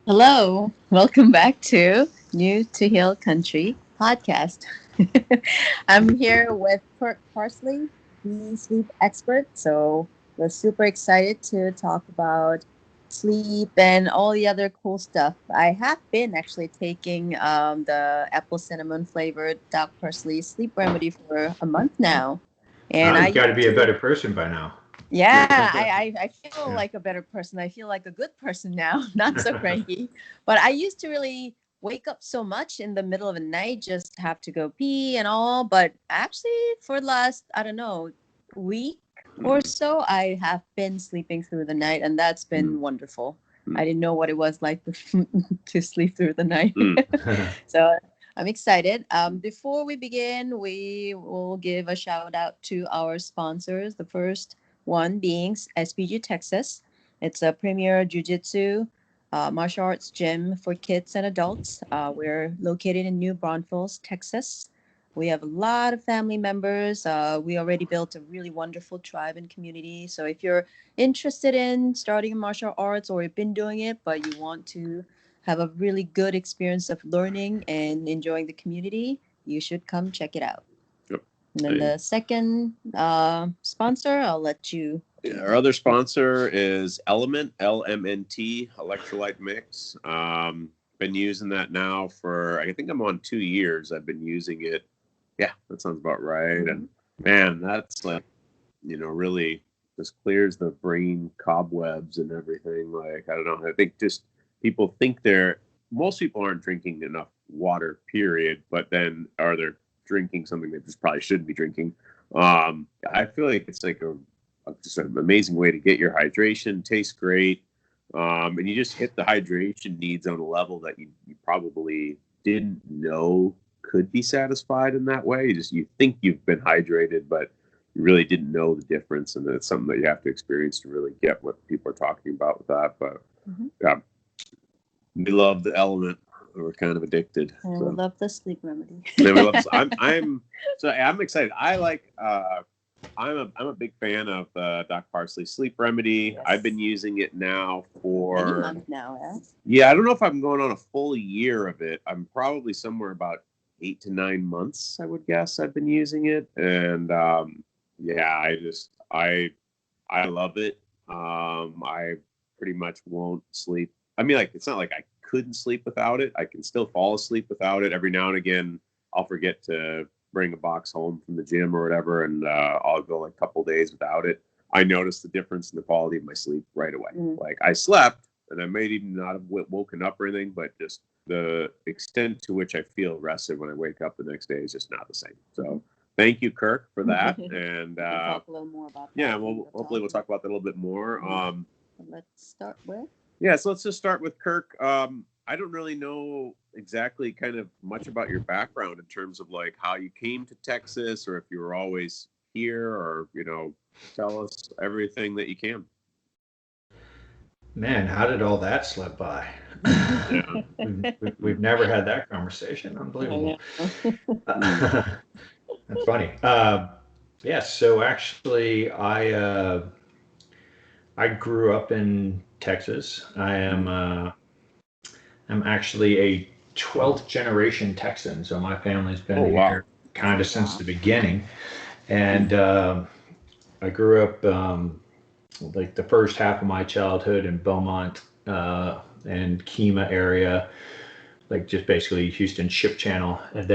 Hello, welcome back to New to Hill Country podcast. I'm here with Kirk Parsley, the sleep expert. So we're super excited to talk about sleep and all the other cool stuff. I have been actually taking the apple cinnamon flavored Doc Parsley sleep remedy for a month now, and Oh, I you got used to be a to. better person by now. Yeah, I feel Yeah. like a better person. I feel like a good person now, not so cranky. But I used to really wake up so much in the middle of the night, just have to go pee and all. But actually, for the last, I don't know, week or so, I have been sleeping through the night, and that's been wonderful. I didn't know what it was like to sleep through the night. So I'm excited. Before we begin, we will give a shout out to our sponsors. The first one being SPG Texas. It's a premier jiu-jitsu martial arts gym for kids and adults. We're located in New Braunfels, Texas. We have a lot of family members. We already built a really wonderful tribe and community. So if you're interested in starting martial arts or you've been doing it, but you want to have a really good experience of learning and enjoying the community, you should come check it out. Yep. And then the second sponsor, I'll let you. Our other sponsor is Element, LMNT, electrolyte mix. Been using that now for, I think I'm on 2 years. I've been using it. Yeah, that sounds about right. Mm-hmm. And man, that's like, really just clears the brain cobwebs and everything. Like, I don't know. I think just people think most people aren't drinking enough water, period. But then are they drinking something they just probably shouldn't be drinking? I feel like it's like just an amazing way to get your hydration. Tastes great, and you just hit the hydration needs on a level that you probably didn't know could be satisfied in that way. You think you've been hydrated, but you really didn't know the difference, and it's something that you have to experience to really get what people are talking about with that. But yeah, we love the Element. We're kind of addicted. And we love the sleep remedy. Yeah, we love this. I'm excited. I'm a big fan of Doc Parsley Sleep Remedy. Yes. I've been using it now for Any month now, yeah. Yeah, I don't know if I'm going on a full year of it. I'm probably somewhere about 8 to 9 months, I would guess. I've been using it, and yeah, I love it. I pretty much won't sleep. I mean, like, it's not like I couldn't sleep without it. I can still fall asleep without it. Every now and again, I'll forget to bring a box home from the gym or whatever, and I'll go like a couple days without it. I noticed the difference in the quality of my sleep right away. Like, I slept, and I may even not have woken up or anything, but just the extent to which I feel rested when I wake up the next day is just not the same. So thank you, Kirk, for that. And We'll talk a little more about that. yeah, hopefully we'll talk about that a little bit more. Let's start with. Yeah, so let's just start with Kirk. I don't really know exactly kind of much about your background in terms of like how you came to Texas, or if you were always here, or tell us everything that you can. Man, how did all that slip by? Yeah. We've never had that conversation. Unbelievable. I That's funny. Yeah, so actually, I grew up in Texas. I'm actually a 12th generation Texan, so my family's been here kind of since the beginning. And I grew up like the first half of my childhood in Beaumont and Kemah area, like just basically Houston Ship Channel. And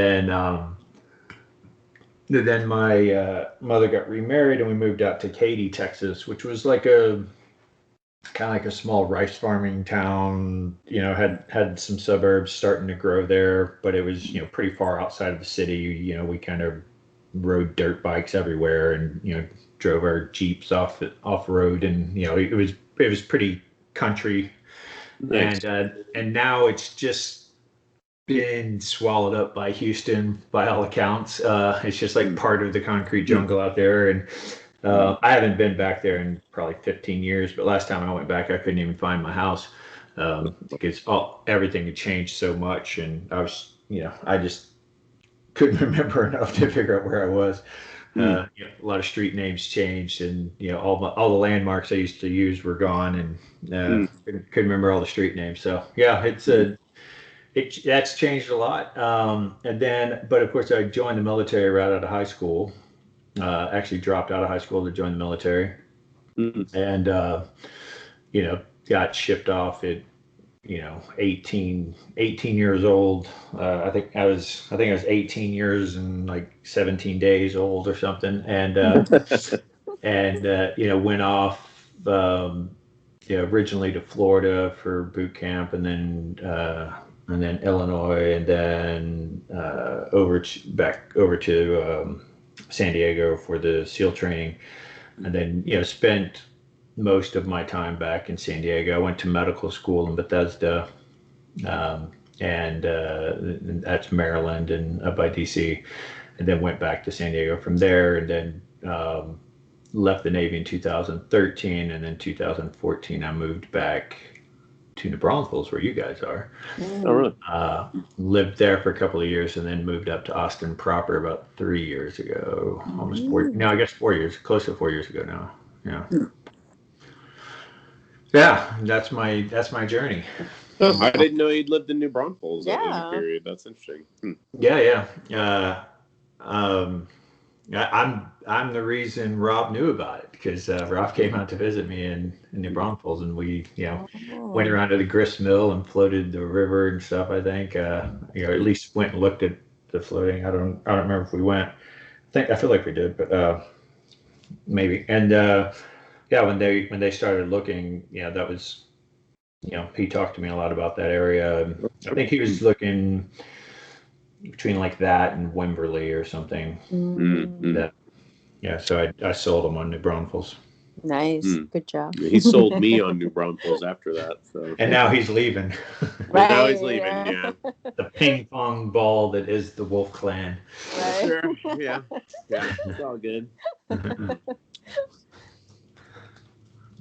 then my mother got remarried and we moved out to Katy, Texas, which was like a kind of like a small rice farming town. Had some suburbs starting to grow there, but it was pretty far outside of the city. We kind of rode dirt bikes everywhere, and drove our Jeeps off road, and it was pretty country. Nice. And now it's just been swallowed up by Houston by all accounts. It's just like part of the concrete jungle out there, and I haven't been back there in probably 15 years, but last time I went back, I couldn't even find my house because everything had changed so much, and I just couldn't remember enough to figure out where I was. A lot of street names changed, and all the landmarks I used to use were gone, and couldn't remember all the street names. So yeah, that's changed a lot. And then, but of course, I joined the military right out of high school. Actually, dropped out of high school to join the military, and got shipped off at 18 years old. I think I was 18 years and like 17 days old or something, and went off originally to Florida for boot camp, and then Illinois, and then back over to San Diego for the SEAL training, and then spent most of my time back in San Diego. I went to medical school in Bethesda, and that's Maryland and up by DC, and then went back to San Diego from there, and then left the Navy in 2013, and then 2014 I moved back to New Braunfels, where you guys are. Oh, really? Lived there for a couple of years, and then moved up to Austin proper about 3 years ago, almost 4. No, I guess 4 years, close to 4 years ago now. Yeah. Yeah, that's my journey. Oh, I didn't know you'd lived in New Braunfels at Yeah. any period. That's interesting. Yeah. I'm the reason Rob knew about it, because Rob came out to visit me in New Braunfels, and we went around to the grist mill and floated the river and stuff. I think at least went and looked at the floating. I don't remember if we went. I feel like we did, but maybe. And when they started looking, that was he talked to me a lot about that area. I think he was looking between like that and Wimberley or something. So I sold him on New Braunfels. Nice. Good job. He sold me on New Braunfels after that. So. And now he's leaving. Right, now he's leaving, yeah. The ping pong ball that is the Wolf Clan. Right. Sure. Yeah. It's all good.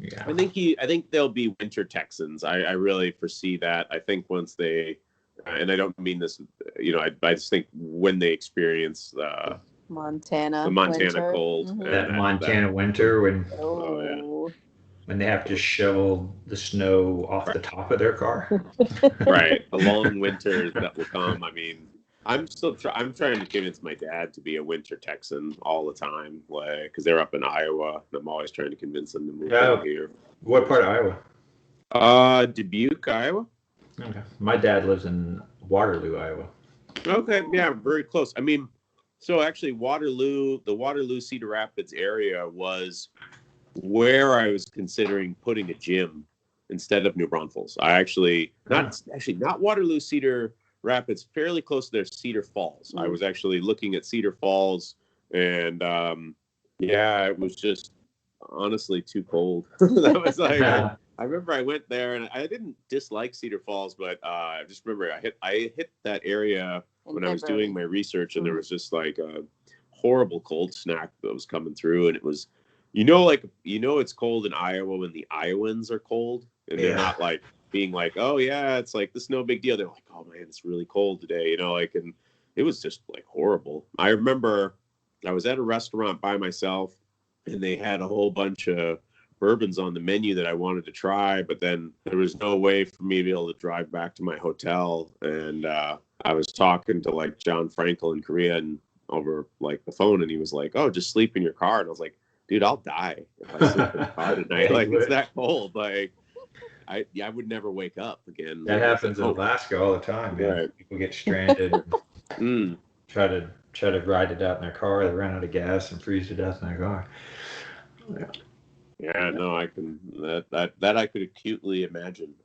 Yeah. I think they'll be winter Texans. I really foresee that. I think once they, and I don't mean this, I just think when they experience the Montana winter. Mm-hmm. Cold, That Montana winter when they have to shovel the snow off the top of their car. Right, the long winters that will come. I mean, I'm trying to convince my dad to be a winter Texan all the time, because they're up in Iowa, and I'm always trying to convince them to move over here. What part of Iowa? Dubuque, Iowa. Okay. My dad lives in Waterloo, Iowa. Okay, yeah, very close. I mean, so actually, the Waterloo Cedar Rapids area was where I was considering putting a gym instead of New Braunfels. I actually not Waterloo Cedar Rapids, fairly close to their Cedar Falls. I was actually looking at Cedar Falls, and it was just honestly too cold. That was like I remember I went there, and I didn't dislike Cedar Falls, but I just remember I hit that area when I was doing my research, and there was just like a horrible cold snap that was coming through, and it was it's cold in Iowa when the Iowans are cold, and they're not like being like, oh yeah, it's like this is no big deal. They're like, oh man, it's really cold today, and it was just like horrible. I remember I was at a restaurant by myself, and they had a whole bunch of bourbons on the menu that I wanted to try, but then there was no way for me to be able to drive back to my hotel. And I was talking to like John Frankel in Korea and over like the phone, and he was like, oh, just sleep in your car. And I was like, dude, I'll die if I sleep in the car tonight. Like, it's that cold. Like, I would never wake up again. That happens in Alaska all the time, man. Right. People get stranded and try to ride it out in their car. They run out of gas and freeze to death in their car. Yeah, no, I can that I could acutely imagine.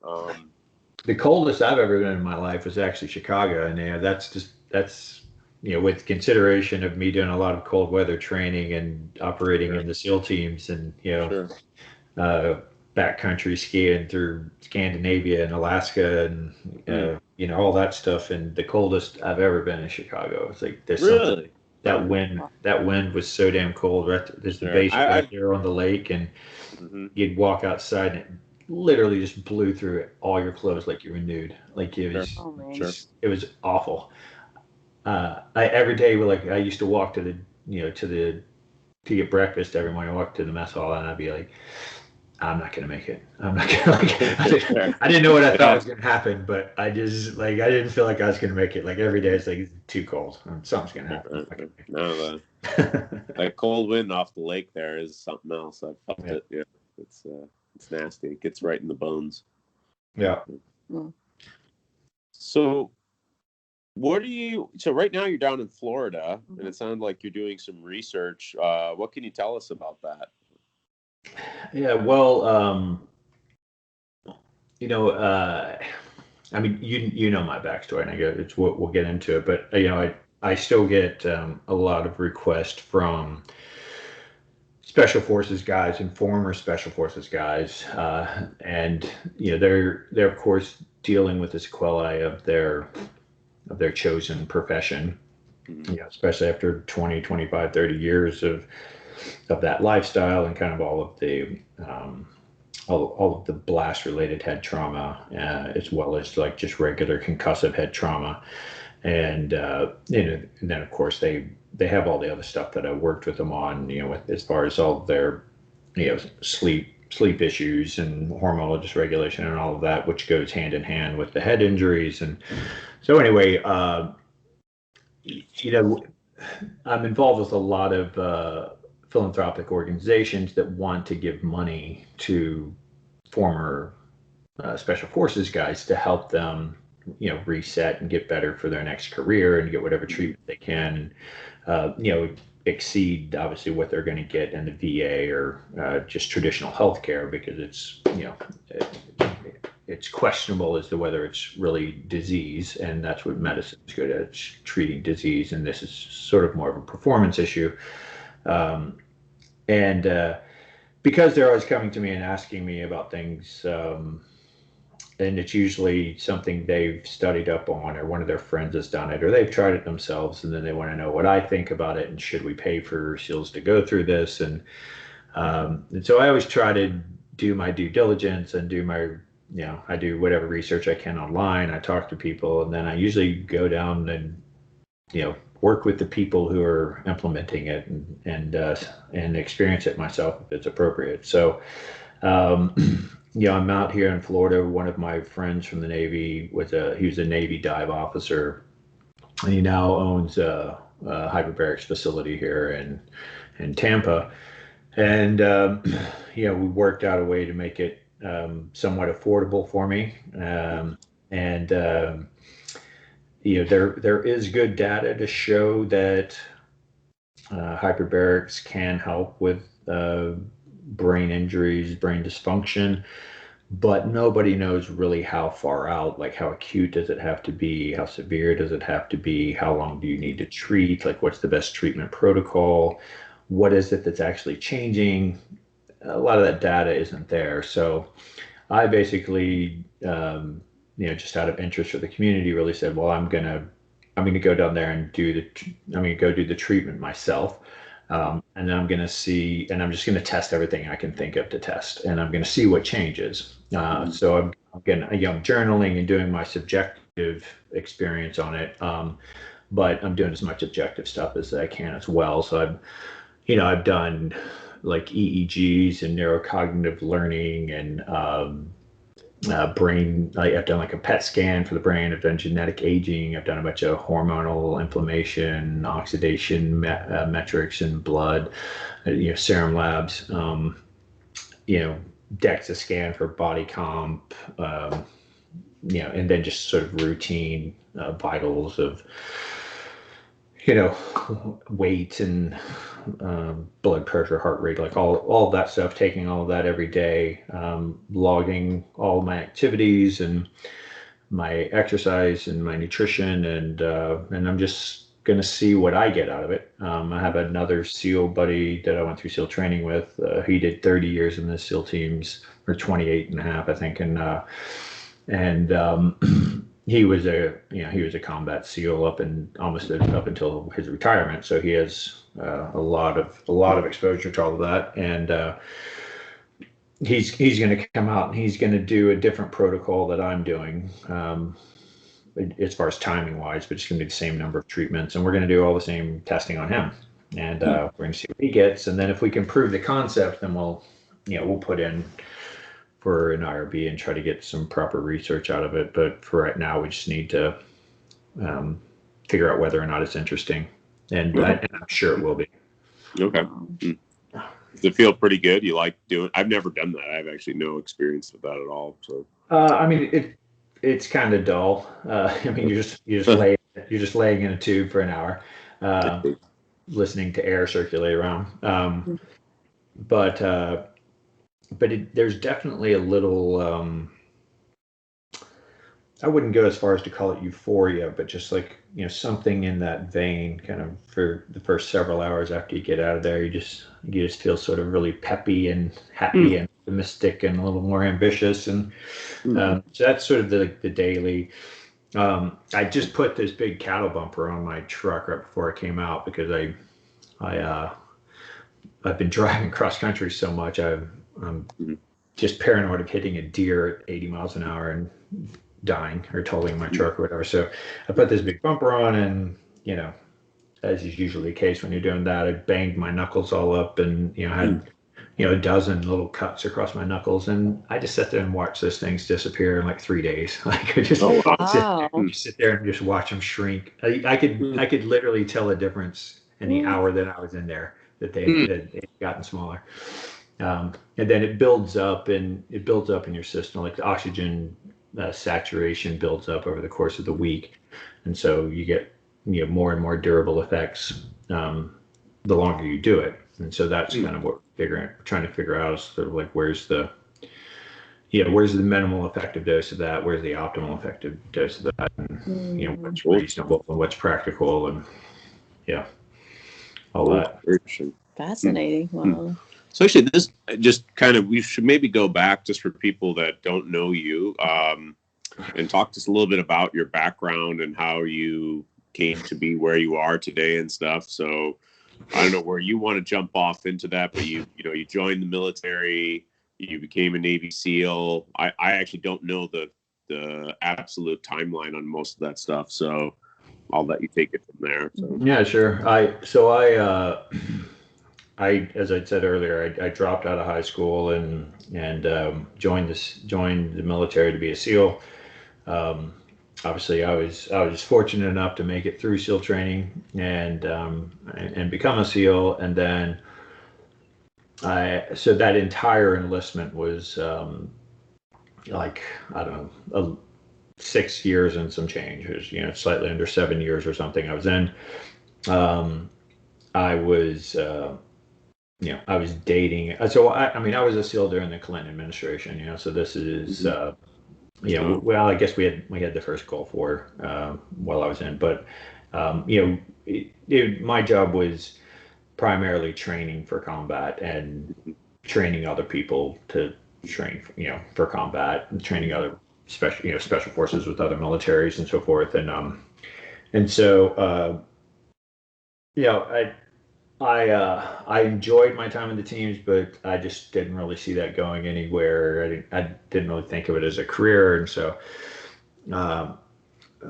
The coldest I've ever been in my life was actually Chicago, and that's with consideration of me doing a lot of cold weather training and operating in the SEAL teams, and backcountry skiing through Scandinavia and Alaska and all that stuff. And the coldest I've ever been in Chicago. It's like there's really that wind was so damn cold. There's the base right there on the lake, and you'd walk outside and it literally just blew through all your clothes like you were nude. Like it was, it was awful. Every day, I used to walk to the to get breakfast every morning. I walk to the mess hall and I'd be like, I'm not gonna make it. I'm not gonna like. I didn't know what I thought was gonna happen, but I just like I didn't feel like I was gonna make it. Like every day, it's like it's too cold. Something's gonna happen. No, that cold wind off the lake there is something else. I've felt it. Yeah, it's nasty. It gets right in the bones. Yeah. So, so right now you're down in Florida, and it sounded like you're doing some research. What can you tell us about that? Yeah, well, I mean, you know my backstory, and I guess we'll get into it. But I still get a lot of requests from special forces guys and former special forces guys, and they're of course dealing with the sequelae of their chosen profession. Especially after 20, 25, 30 years of that lifestyle and kind of all of the all of the blast related head trauma, as well as like just regular concussive head trauma. And and then of course they have all the other stuff that I worked with them on, with as far as all of their sleep issues and hormonal dysregulation and all of that, which goes hand in hand with the head injuries. And so anyway, I'm involved with a lot of philanthropic organizations that want to give money to former special forces guys to help them, reset and get better for their next career and get whatever treatment they can, exceed obviously what they're going to get in the VA or just traditional healthcare, because it's questionable as to whether it's really disease, and that's what medicine is good at, it's treating disease, and this is sort of more of a performance issue. And because they're always coming to me and asking me about things, and it's usually something they've studied up on, or one of their friends has done it, or they've tried it themselves, and then they want to know what I think about it, and should we pay for SEALs to go through this? And so I always try to do my due diligence and do my, I do whatever research I can online. I talk to people, and then I usually go down and, work with the people who are implementing it and experience it myself if it's appropriate. So, I'm out here in Florida. One of my friends from the Navy he was a Navy dive officer, and he now owns a hyperbarics facility here in Tampa. And we worked out a way to make it somewhat affordable for me. There is good data to show that hyperbarics can help with brain injuries, brain dysfunction, but nobody knows really how far out, like how acute does it have to be, how severe does it have to be, how long do you need to treat, like what's the best treatment protocol, what is it that's actually changing. A lot of that data isn't there. So I basically just out of interest for the community really said, well, I'm gonna go down there and I'm gonna go do the treatment myself. And then I'm going to see, and I'm just going to test everything I can think of to test, and I'm going to see what changes. So I'm journaling and doing my subjective experience on it. But I'm doing as much objective stuff as I can as well. So I've done like EEGs and neurocognitive learning and brain. I've done like a PET scan for the brain. I've done genetic aging. I've done a bunch of hormonal inflammation, oxidation metrics in blood, serum labs, DEXA scan for body comp, and then just sort of routine vitals of, weight and blood pressure, heart rate, like all of that stuff, taking all of that every day, logging all my activities and my exercise and my nutrition, and I'm just going to see what I get out of it. I have another SEAL buddy that I went through SEAL training with. He did 30 years in the SEAL teams, or 28 and a half, I think. He was a combat SEAL up until his retirement. So he has a lot of exposure to all of that. And he's going to come out and he's going to do a different protocol that I'm doing, as far as timing wise, but it's going to be the same number of treatments, and we're going to do all the same testing on him. and we're going to see what he gets. And then if we can prove the concept, then we'll put in for an IRB and try to get some proper research out of it. But for right now, we just need to figure out whether or not it's interesting, and I'm sure it will be. Okay. Does it feel pretty good? You like doing? I've never done that. I have actually no experience with that at all. So, I mean, it's kind of dull. I mean, you're just laying in a tube for an hour, listening to air circulate around. But there's definitely a little. I wouldn't go as far as to call it euphoria, but just like, something in that vein, kind of for the first several hours after you get out of there, you just feel sort of really peppy and happy and optimistic and a little more ambitious. And so that's sort of the daily. I just put this big cattle bumper on my truck right before I came out because I've been driving cross country so much. I'm just paranoid of hitting a deer at 80 miles an hour and dying or totaling my truck or whatever. So I put this big bumper on, and as is usually the case when you're doing that, I banged my knuckles all up and had a dozen little cuts across my knuckles, and I just sat there and watched those things disappear in like 3 days. Like I just sit there and just watch them shrink. I could literally tell the difference in the hour that I was in there that they'd gotten smaller. And then it builds up in your system, like the oxygen saturation builds up over the course of the week, and so you get more and more durable effects the longer you do it. And so that's kind of what we're trying to figure out, is sort of like where's the minimal effective dose of that, where's the optimal effective dose of that, and what's reasonable and what's practical, and all that. Fascinating. Wow. So actually, this just kind of, we should maybe go back just for people that don't know you, and talk just a little bit about your background and how you came to be where you are today and stuff. So I don't know where you want to jump off into that, but you joined the military, you became a Navy SEAL. I actually don't know the absolute timeline on most of that stuff, so I'll let you take it from there. So. Yeah, sure. I, as I said earlier, I dropped out of high school and joined the military to be a SEAL. Obviously, I was fortunate enough to make it through SEAL training and become a SEAL, and then so that entire enlistment was like, I don't know, 6 years and some change. It was slightly under 7 years or something I was in. I was dating. So I was a SEAL during the Clinton administration. So this is, well, I guess we had the first Gulf War while I was in, but my job was primarily training for combat and training other people to train, for combat, and training other special forces with other militaries and so forth, and so I enjoyed my time in the teams, but I just didn't really see that going anywhere. I didn't really think of it as a career, and so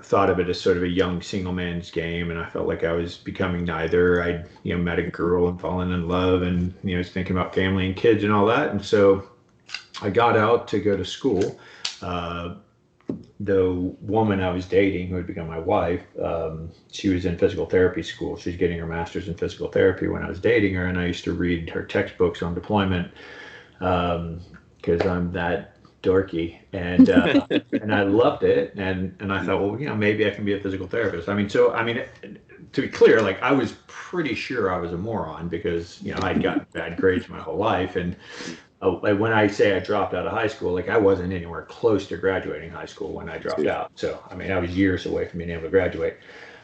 thought of it as sort of a young single man's game, and I felt like I was becoming neither. I met a girl and fallen in love, and was thinking about family and kids and all that, and so I got out to go to school. The woman I was dating, who had become my wife, she was in physical therapy school. She's getting her master's in physical therapy when I was dating her, and I used to read her textbooks on deployment because I'm that dorky, and and I loved it, and I thought, well, maybe I can be a physical therapist. To be clear, like, I was pretty sure I was a moron because I'd gotten bad grades my whole life, and when I say I dropped out of high school, like, I wasn't anywhere close to graduating high school when I dropped out. So, I was years away from being able to graduate.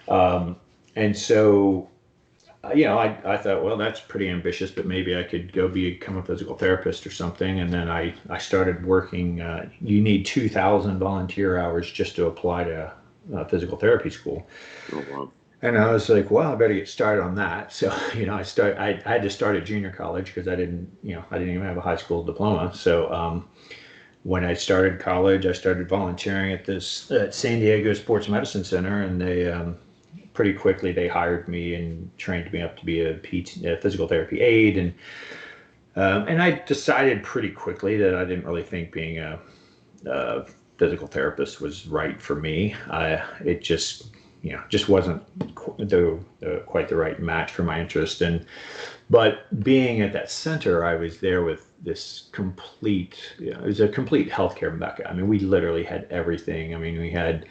And so, I thought, well, that's pretty ambitious, but maybe I could go become a physical therapist or something. And then I started working. You need 2,000 volunteer hours just to apply to physical therapy school. Oh, wow. And I was like, well, I better get started on that. So, I had to start at junior college because I didn't even have a high school diploma. So, when I started college, I started volunteering at San Diego Sports Medicine Center, and they pretty quickly they hired me and trained me up to be a physical therapy aide, and I decided pretty quickly that I didn't really think being a physical therapist was right for me. It just just wasn't quite the right match for my interest. But being at that center, I was there with this complete, it was a complete healthcare mecca. I mean, we literally had everything. I mean, we had,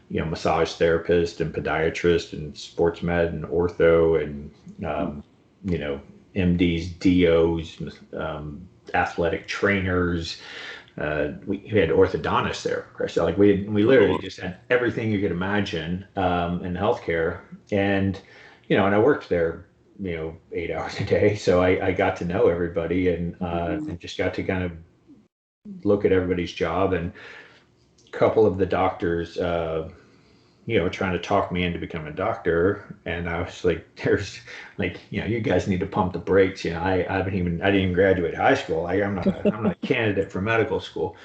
massage therapist and podiatrist and sports med and ortho and, MDs, DOs, athletic trainers. We had orthodontists there. So like we literally just had everything you could imagine in healthcare. And, and I worked there 8 hours a day. So I got to know everybody and just got to kind of look at everybody's job. And a couple of the doctors, trying to talk me into becoming a doctor. And I was like, you guys need to pump the brakes. I didn't even graduate high school. I'm not a candidate for medical school.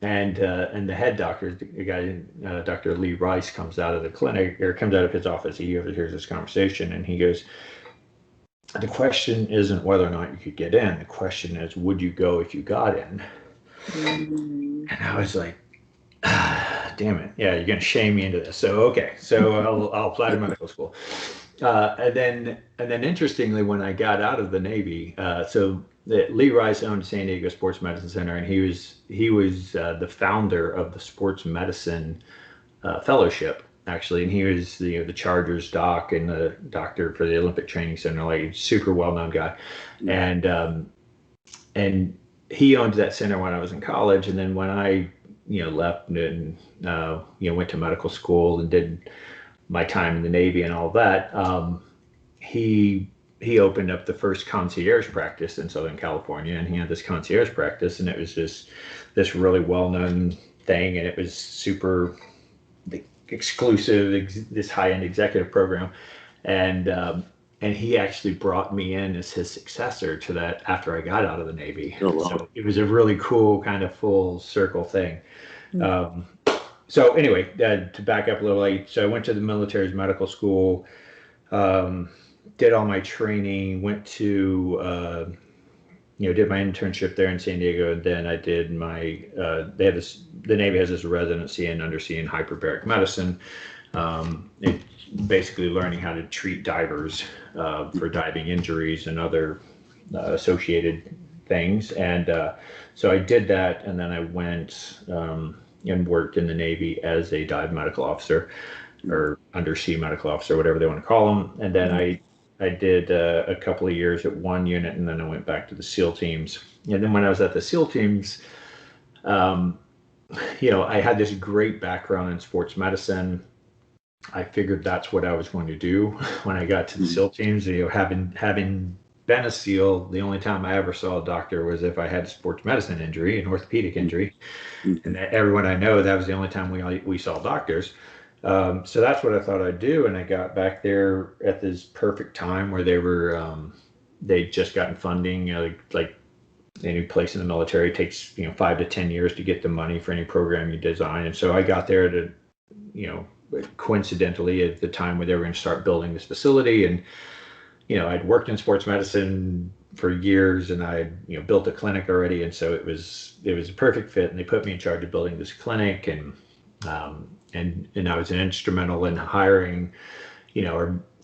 And the head doctor, the guy, Dr. Lee Rice, comes out of the clinic, or comes out of his office. He overhears this conversation, and he goes, "The question isn't whether or not you could get in. The question is, would you go if you got in?" And I was like, damn it. Yeah, you're going to shame me into this. So, okay. So I'll apply to medical school. And then interestingly, when I got out of the Navy, Lee Rice owned San Diego Sports Medicine Center, and he was the founder of the Sports Medicine Fellowship, actually, and he was the Chargers doc and the doctor for the Olympic Training Center, like super well-known guy, and he owned that center when I was in college, and then when I left and went to medical school and did my time in the Navy and all that, he opened up the first concierge practice in Southern California, and he had this concierge practice, and it was just this really well-known thing, and it was super exclusive, this high-end executive program, and he actually brought me in as his successor to that after I got out of the Navy. Oh, wow. So it was a really cool kind of full circle thing. So anyway, to back up a little, so I went to the military's medical school, did all my training, went to, did my internship there in San Diego. And then I did the Navy has this residency in undersea and hyperbaric medicine. It's basically learning how to treat divers for diving injuries and other associated things. And so I did that, and then I went and worked in the Navy as a dive medical officer or undersea medical officer, whatever they want to call them. And then I did a couple of years at one unit, and then I went back to the SEAL teams. And then when I was at the SEAL teams, I had this great background in sports medicine. I figured that's what I was going to do when I got to the SEAL teams. Having been a SEAL, the only time I ever saw a doctor was if I had a sports medicine injury, an orthopedic injury, and everyone I know, that was the only time we saw doctors. So that's what I thought I'd do, and I got back there at this perfect time where they'd just gotten funding. Like any place in the military, it takes 5 to 10 years to get the money for any program you design, and so I got there to coincidentally at the time where they were going to start building this facility. And I'd worked in sports medicine for years, and I built a clinic already, and so it was a perfect fit. And they put me in charge of building this clinic, and I was instrumental in hiring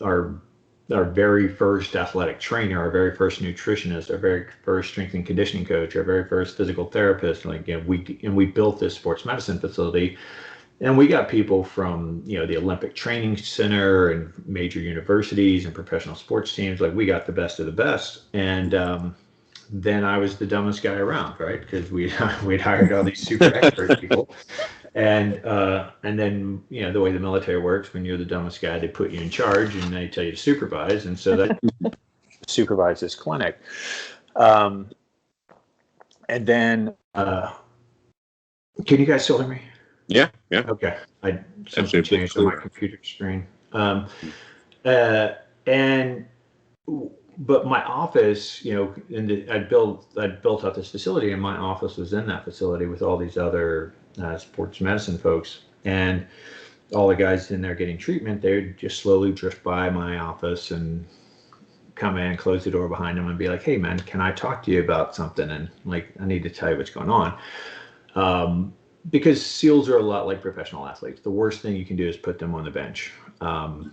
our very first athletic trainer, our very first nutritionist, our very first strength and conditioning coach, our very first physical therapist. We built this sports medicine facility. And we got people from, the Olympic Training Center and major universities and professional sports teams. Like, we got the best of the best. And then I was the dumbest guy around, right? Because we'd hired all these super expert people. And then, the way the military works, when you're the dumbest guy, they put you in charge and they tell you to supervise. And so that supervised this clinic. And then, can you guys still hear me? Yeah. Okay. I Absolutely changed on my computer screen. But my office, I'd built out this facility, and my office was in that facility with all these other sports medicine folks. And all the guys in there getting treatment, they would just slowly drift by my office and come in, close the door behind them, and be like, "Hey, man, can I talk to you about something?" And like, I need to tell you what's going on. Because SEALs are a lot like professional athletes. The worst thing you can do is put them on the bench. And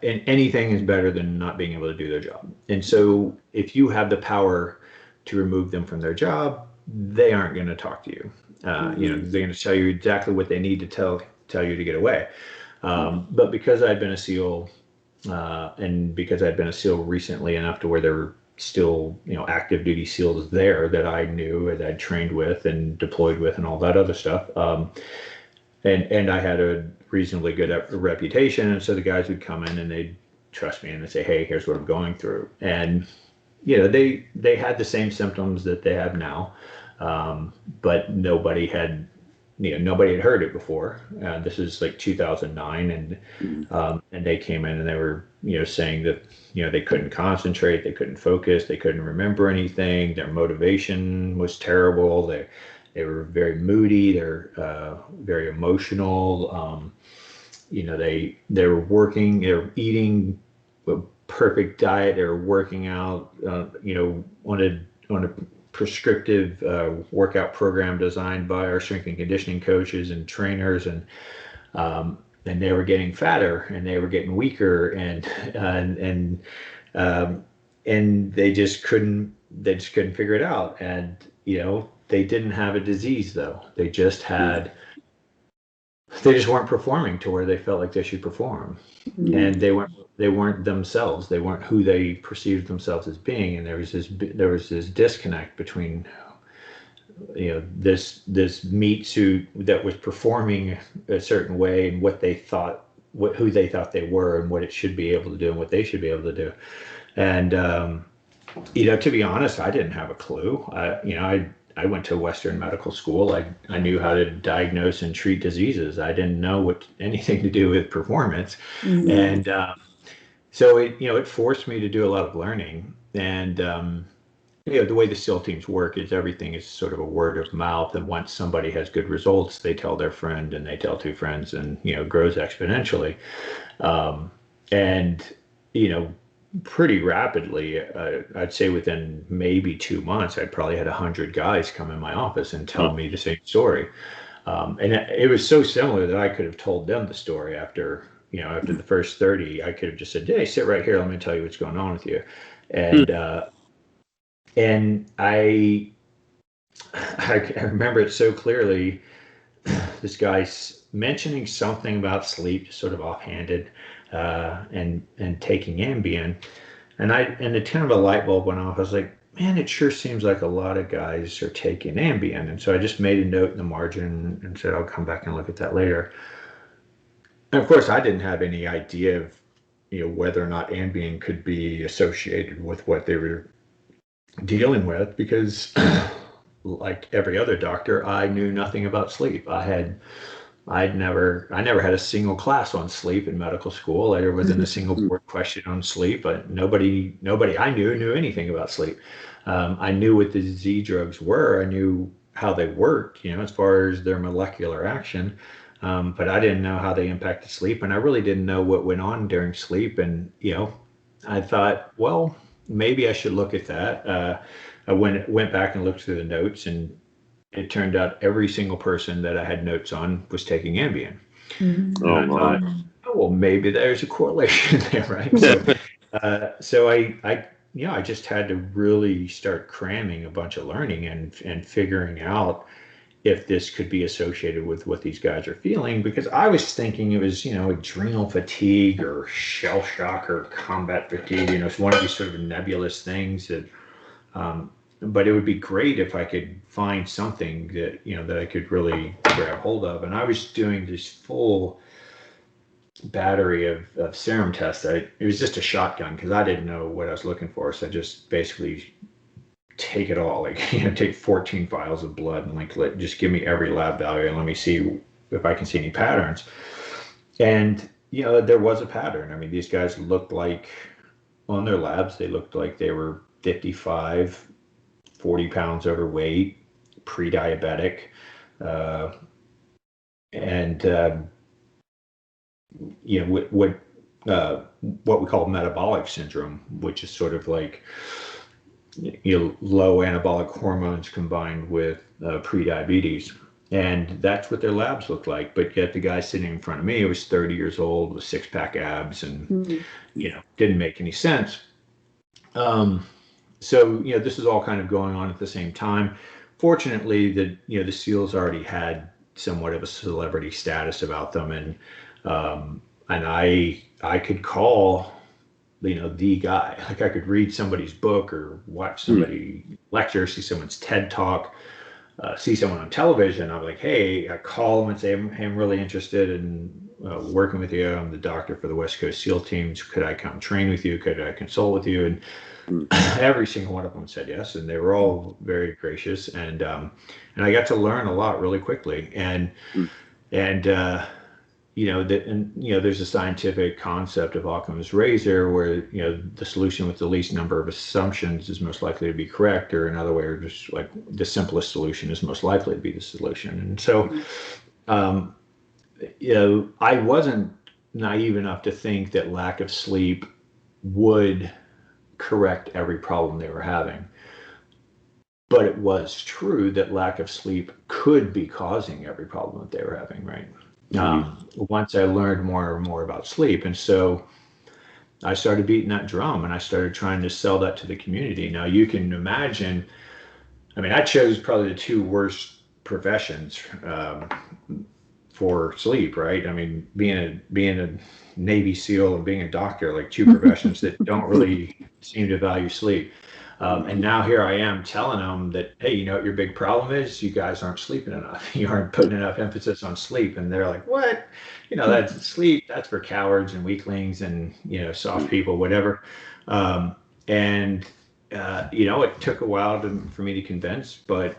anything is better than not being able to do their job. And so if you have the power to remove them from their job, they aren't going to talk to you. You know, they're going to tell you exactly what they need to tell you to get away. But because I'd been a SEAL, and because I'd been a SEAL recently enough to where there were still, you know, active duty SEALs there that I knew and I'd trained with and deployed with and all that other stuff. And I had a reasonably good reputation, and so the guys would come in and they'd trust me and they'd say, "Hey, here's what I'm going through." And you know, they had the same symptoms that they have now, but nobody had heard it before. This is like 2009, and they came in and they were, you know, saying that, you know, they couldn't concentrate, they couldn't focus, they couldn't remember anything, their motivation was terrible, they were very moody, they're very emotional. You know, they were eating a perfect diet, they were working out, you know, on a prescriptive workout program designed by our strength and conditioning coaches and trainers, and they were getting fatter and they were getting weaker, and they just couldn't figure it out. And you know, they didn't have a disease though. They just weren't performing to where they felt like they should perform. And they weren't themselves. They weren't who they perceived themselves as being. And there was this disconnect between, you know, this meat suit that was performing a certain way and what they thought, who they thought they were, and what it should be able to do and what they should be able to do. And you know, to be honest, I didn't have a clue. You know, I went to Western medical school. I knew how to diagnose and treat diseases. I didn't know anything to do with performance. And so it forced me to do a lot of learning. And you know, the way the SEAL teams work is everything is sort of a word of mouth. And once somebody has good results, they tell their friend and they tell two friends, and, you know, it grows exponentially. And, you know, pretty rapidly, I'd say within maybe 2 months, I'd probably had 100 guys come in my office and tell me the same story. And it was so similar that I could have told them the story after the first 30. I could have just said, "Hey, sit right here. Let me tell you what's going on with you." And I remember it so clearly. This guy's mentioning something about sleep, just sort of offhanded, and taking Ambien, and it kind of a light bulb went off. I was like, man, it sure seems like a lot of guys are taking Ambien. And so I just made a note in the margin and said, I'll come back and look at that later. And of course, I didn't have any idea of, you know, whether or not Ambien could be associated with what they were dealing with, because like every other doctor, I knew nothing about sleep. I never had a single class on sleep in medical school. There wasn't a single board question on sleep, but nobody I knew anything about sleep. I knew what the Z drugs were. I knew how they worked, you know, as far as their molecular action. But I didn't know how they impacted sleep, and I really didn't know what went on during sleep. And, you know, I thought, well, maybe I should look at that. I went back and looked through the notes, and it turned out every single person that I had notes on was taking Ambien. I thought, oh, well, maybe there's a correlation there, right? So I just had to really start cramming a bunch of learning and figuring out if this could be associated with what these guys are feeling, because I was thinking it was, you know, adrenal fatigue or shell shock or combat fatigue. You know, it's one of these sort of nebulous things that, but it would be great if I could find something that, you know, that I could really grab hold of. And I was doing this full battery of serum tests. It was just a shotgun because I didn't know what I was looking for. So I just basically take it all, like, you know, take 14 files of blood and like, just give me every lab value and let me see if I can see any patterns. And, you know, there was a pattern. I mean, these guys looked like, on their labs, they looked like they were 55, 40 pounds overweight, pre-diabetic, and what we call metabolic syndrome, which is sort of like low anabolic hormones combined with prediabetes. And that's what their labs looked like. But yet the guy sitting in front of me was 30 years old with six-pack abs and, didn't make any sense. So, this is all kind of going on at the same time. Fortunately, the SEALs already had somewhat of a celebrity status about them. And I could call, the guy. Like I could read somebody's book or watch somebody lecture, see someone's TED talk, see someone on television. I'm like, hey, I call them and say, hey, I'm really interested in working with you. I'm the doctor for the West Coast SEAL teams. Could I come train with you? Could I consult with you? And every single one of them said yes, and they were all very gracious. And I got to learn a lot really quickly. And there's a scientific concept of Occam's razor where, the solution with the least number of assumptions is most likely to be correct, or in other words, just like the simplest solution is most likely to be the solution. And so, I wasn't naive enough to think that lack of sleep would correct every problem they were having. But it was true that lack of sleep could be causing every problem that they were having, right? Once I learned more and more about sleep. And so I started beating that drum and I started trying to sell that to the community. Now you can imagine, I chose probably the two worst professions for sleep, right? Being a Navy SEAL and being a doctor, like two professions that don't really seem to value sleep. And now here I am telling them that, hey, you know what your big problem is? You guys aren't sleeping enough. You aren't putting enough emphasis on sleep. And they're like, what? That's sleep. That's for cowards and weaklings and, soft people, whatever. It took a while for me to convince, but,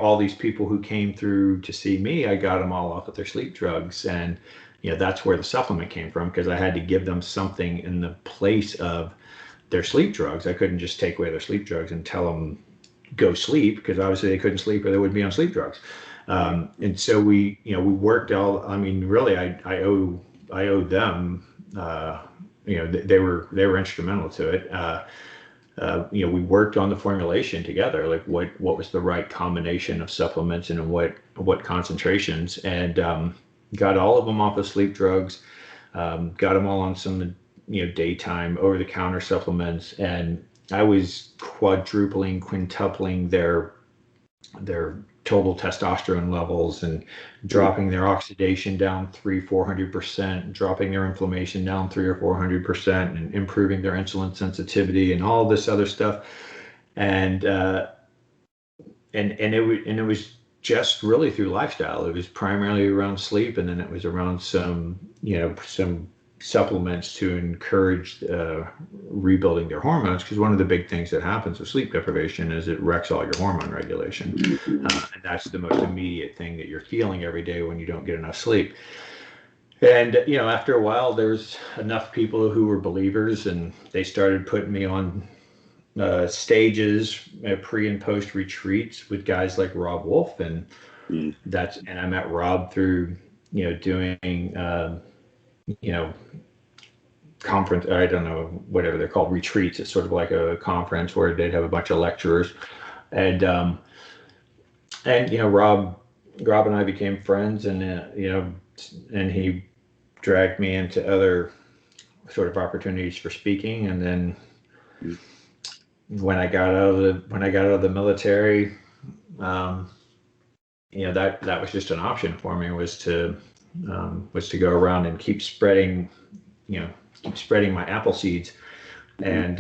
all these people who came through to see me, I got them all off of their sleep drugs. And, that's where the supplement came from, because I had to give them something in the place of their sleep drugs. I couldn't just take away their sleep drugs and tell them go sleep, because obviously they couldn't sleep or they would be on sleep drugs. And so we worked all. Really, I owe them. They were instrumental to it. We worked on the formulation together, like what was the right combination of supplements and what concentrations, and got all of them off of sleep drugs. Got them all on some daytime over-the-counter supplements, and I was quadrupling, quintupling their total testosterone levels and dropping their oxidation down 300-400%, dropping their inflammation down 300 or 400%, and improving their insulin sensitivity and all this other stuff. And it was just really through lifestyle. It was primarily around sleep, and then it was around some supplements to encourage rebuilding their hormones, because one of the big things that happens with sleep deprivation is it wrecks all your hormone regulation, and that's the most immediate thing that you're feeling every day when you don't get enough sleep. And after a while, there was enough people who were believers, and they started putting me on stages, pre and post retreats with guys like Rob Wolf, and I met Rob through doing conference, I don't know, whatever they're called, retreats. It's sort of like a conference where they'd have a bunch of lecturers, and Rob and I became friends, and and he dragged me into other sort of opportunities for speaking. And then when I got out of the military, that was just an option for me, was to go around and keep spreading my apple seeds. And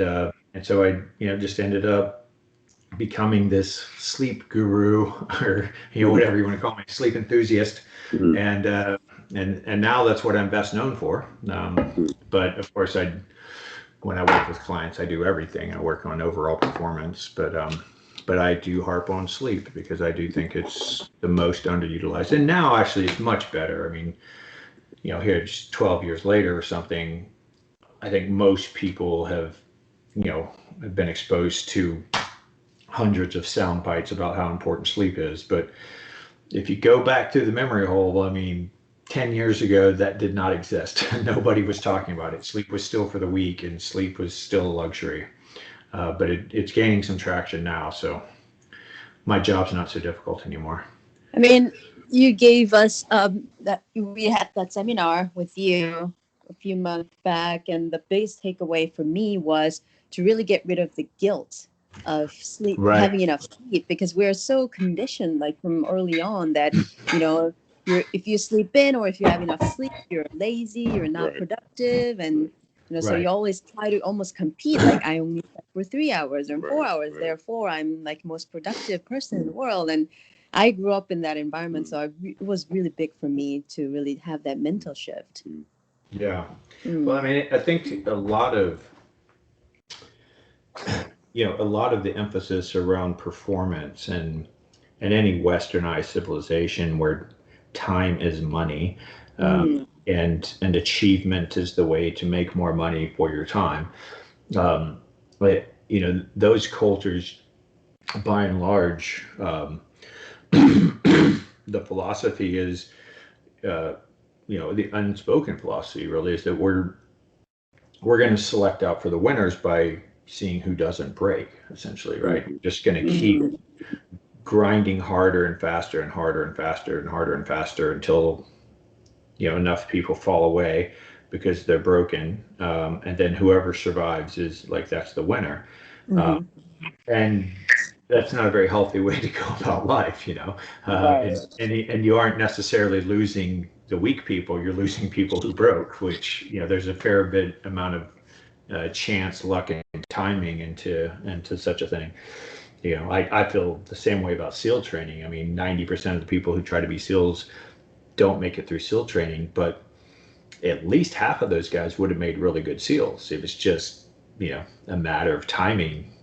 so I just ended up becoming this sleep guru, or whatever you want to call me, sleep enthusiast. And now that's what I'm best known for. But of course, when I work with clients, I do everything. I work on overall performance, but I do harp on sleep because I do think it's the most underutilized. And now actually it's much better. Here just 12 years later or something, I think most people have been exposed to hundreds of sound bites about how important sleep is. But if you go back to the memory hole, 10 10 years ago, that did not exist. Nobody was talking about it. Sleep was still for the weak, and sleep was still a luxury. But it's gaining some traction now, so my job's not so difficult anymore. I mean, you gave us that we had that seminar with you a few months back, and the biggest takeaway for me was to really get rid of the guilt of sleep, Right. having enough sleep, because we're so conditioned, like from early on, that if you sleep in or if you have enough sleep, you're lazy, you're not productive, and so Right. you always try to almost compete. Like, I only slept for 3 hours or 4 hours, Right. therefore I'm like most productive person in the world. And I grew up in that environment, so it was really big for me to really have that mental shift. Yeah. Well, I mean, I think a lot of the emphasis around performance and any westernized civilization where time is money, and achievement is the way to make more money for your time. But those cultures, by and large, the philosophy is, the unspoken philosophy really is that we're going to select out for the winners by seeing who doesn't break, essentially, right? We're just going to keep grinding harder and faster and harder and faster and harder and faster until enough people fall away because they're broken, and then whoever survives is like, that's the winner. And that's not a very healthy way to go about life, and you aren't necessarily losing the weak people, you're losing people who broke, which there's a fair bit amount of chance, luck, and timing into such a thing. I feel the same way about SEAL training. I mean, 90% of the people who try to be SEALs don't make it through SEAL training, but at least half of those guys would have made really good SEALs. It was just a matter of timing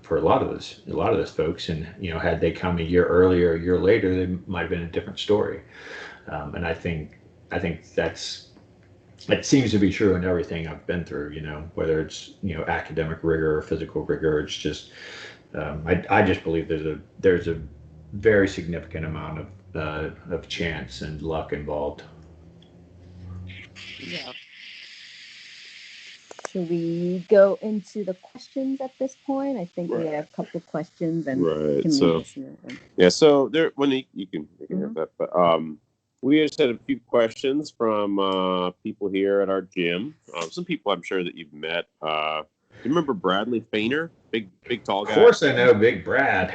for a lot of those folks. And had they come a year earlier, a year later, they might have been a different story. And I think it seems to be true in everything I've been through. Whether it's academic rigor or physical rigor, it's just I just believe there's a very significant amount of chance and luck involved. Yeah. Should we go into the questions at this point? I think we have a couple of questions, and so there, when you can have that, but we just had a few questions from people here at our gym. Some people I'm sure that you've met. Do you remember Bradley Fainer? Big tall guy. Of course I know Big Brad.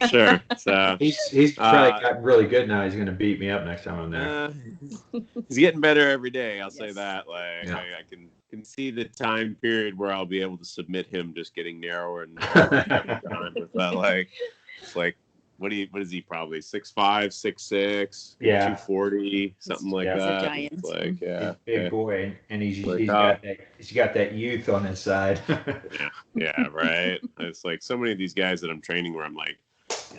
Sure. So he's probably gotten really good now. He's going to beat me up next time I'm there. He's getting better every day. I'll say that. Like, yeah. I can see the time period where I'll be able to submit him just getting narrower and narrower every time. But it's like, what is he, probably 6'5", 6'6", 240, something like that. He's a giant. It's like, he's a big boy, and he's got that youth on his side. yeah, right. It's like so many of these guys that I'm training where I'm like,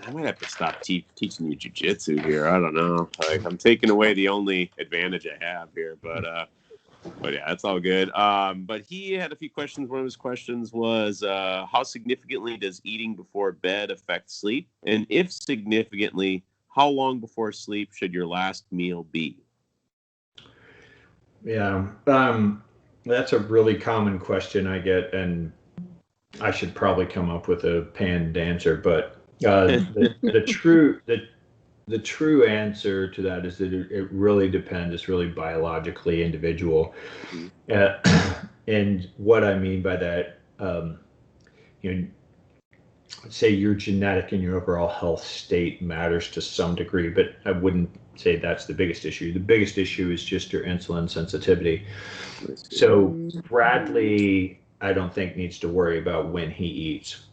I might have to stop teaching you jiu-jitsu here. I don't know. Like, I'm taking away the only advantage I have here, but yeah, that's all good. But he had a few questions. One of his questions was, how significantly does eating before bed affect sleep? And if significantly, how long before sleep should your last meal be? Yeah, that's a really common question I get, and I should probably come up with a panned answer, but the true answer to that is that it really depends. It's really biologically individual. And what I mean by that, say your genetic and your overall health state matters to some degree, but I wouldn't say that's the biggest issue. The biggest issue is just your insulin sensitivity. So Bradley, I don't think, needs to worry about when he eats,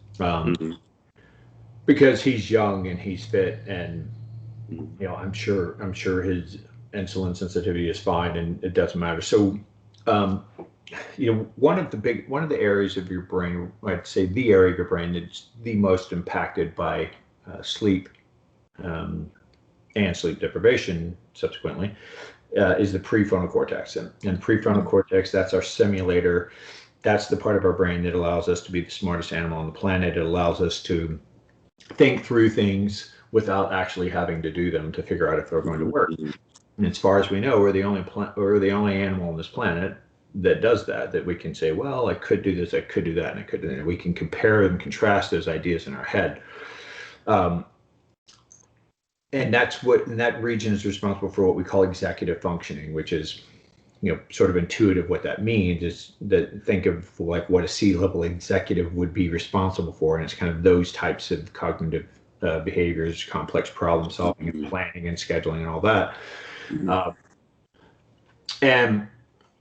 because he's young and he's fit, and I'm sure his insulin sensitivity is fine, and it doesn't matter. So one of the areas of your brain, I'd say the area of your brain that's the most impacted by sleep and sleep deprivation subsequently, is the prefrontal cortex. And prefrontal cortex, that's our simulator. That's the part of our brain that allows us to be the smartest animal on the planet. It allows us to think through things without actually having to do them to figure out if they're going to work. And as far as we know, we're the only animal on this planet that does that. That we can say, well, I could do this, I could do that, and I could do that. We can compare and contrast those ideas in our head. And that region is responsible for what we call executive functioning, which is, sort of intuitive. What that means is that think of like what a C-level executive would be responsible for, and it's kind of those types of cognitive behaviors, complex problem solving, and planning and scheduling, and all that. And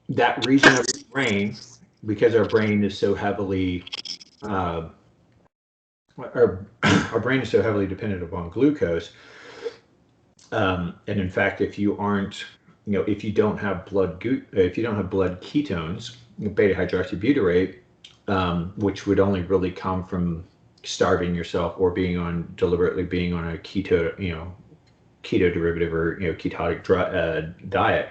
that region of the brain, because our brain is so heavily our brain is so heavily dependent upon glucose. And in fact, if you don't have blood ketones, beta hydroxybutyrate, which would only really come from starving yourself or deliberately being on a keto derivative or ketotic diet,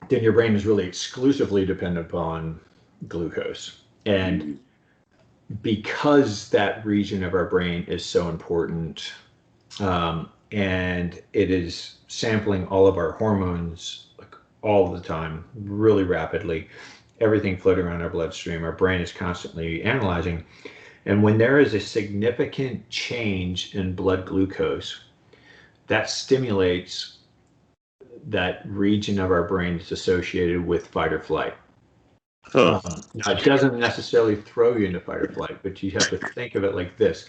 then your brain is really exclusively dependent upon glucose. And because that region of our brain is so important, and it is sampling all of our hormones like all the time, really rapidly, everything floating around our bloodstream, our brain is constantly analyzing. And when there is a significant change in blood glucose, that stimulates that region of our brain that's associated with fight or flight. Now, it doesn't necessarily throw you into fight or flight, but you have to think of it like this.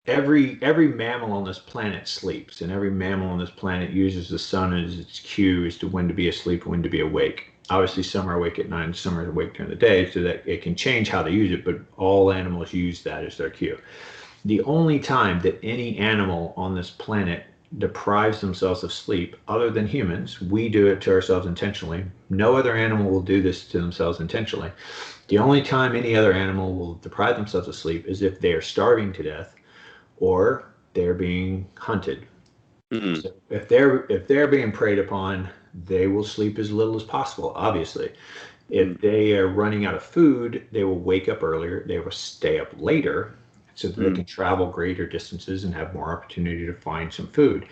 Every mammal on this planet sleeps, and every mammal on this planet uses the sun as its cue as to when to be asleep and when to be awake. Obviously, some are awake at night, some are awake during the day, so that it can change how they use it, but all animals use that as their cue. The only time that any animal on this planet deprives themselves of sleep, other than humans, we do it to ourselves intentionally. No other animal will do this to themselves intentionally. The only time any other animal will deprive themselves of sleep is if they are starving to death or they're being hunted. So if they're being preyed upon, they will sleep as little as possible, obviously. If they are running out of food, they will wake up earlier, they will stay up later so that they can travel greater distances and have more opportunity to find some food.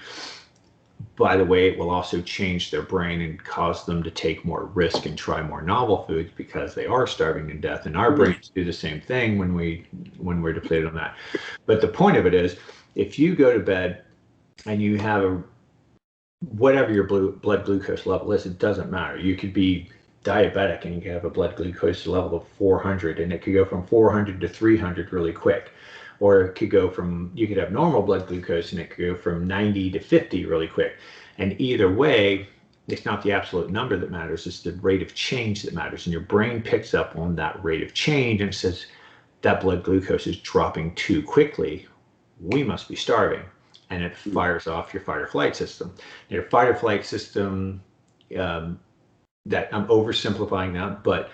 By the way, it will also change their brain and cause them to take more risk and try more novel foods because they are starving to death. And our brains do the same thing when we're depleted on that. But the point of it is, if you go to bed and you have whatever your blood glucose level is, it doesn't matter. You could be diabetic and you could have a blood glucose level of 400, and it could go from 400 to 300 really quick. Or it could you could have normal blood glucose and it could go from 90 to 50 really quick. And either way, it's not the absolute number that matters, it's the rate of change that matters. And your brain picks up on that rate of change and says, that blood glucose is dropping too quickly. We must be starving. And it fires off your fight or flight system. Your fight or flight system, that I'm oversimplifying that, but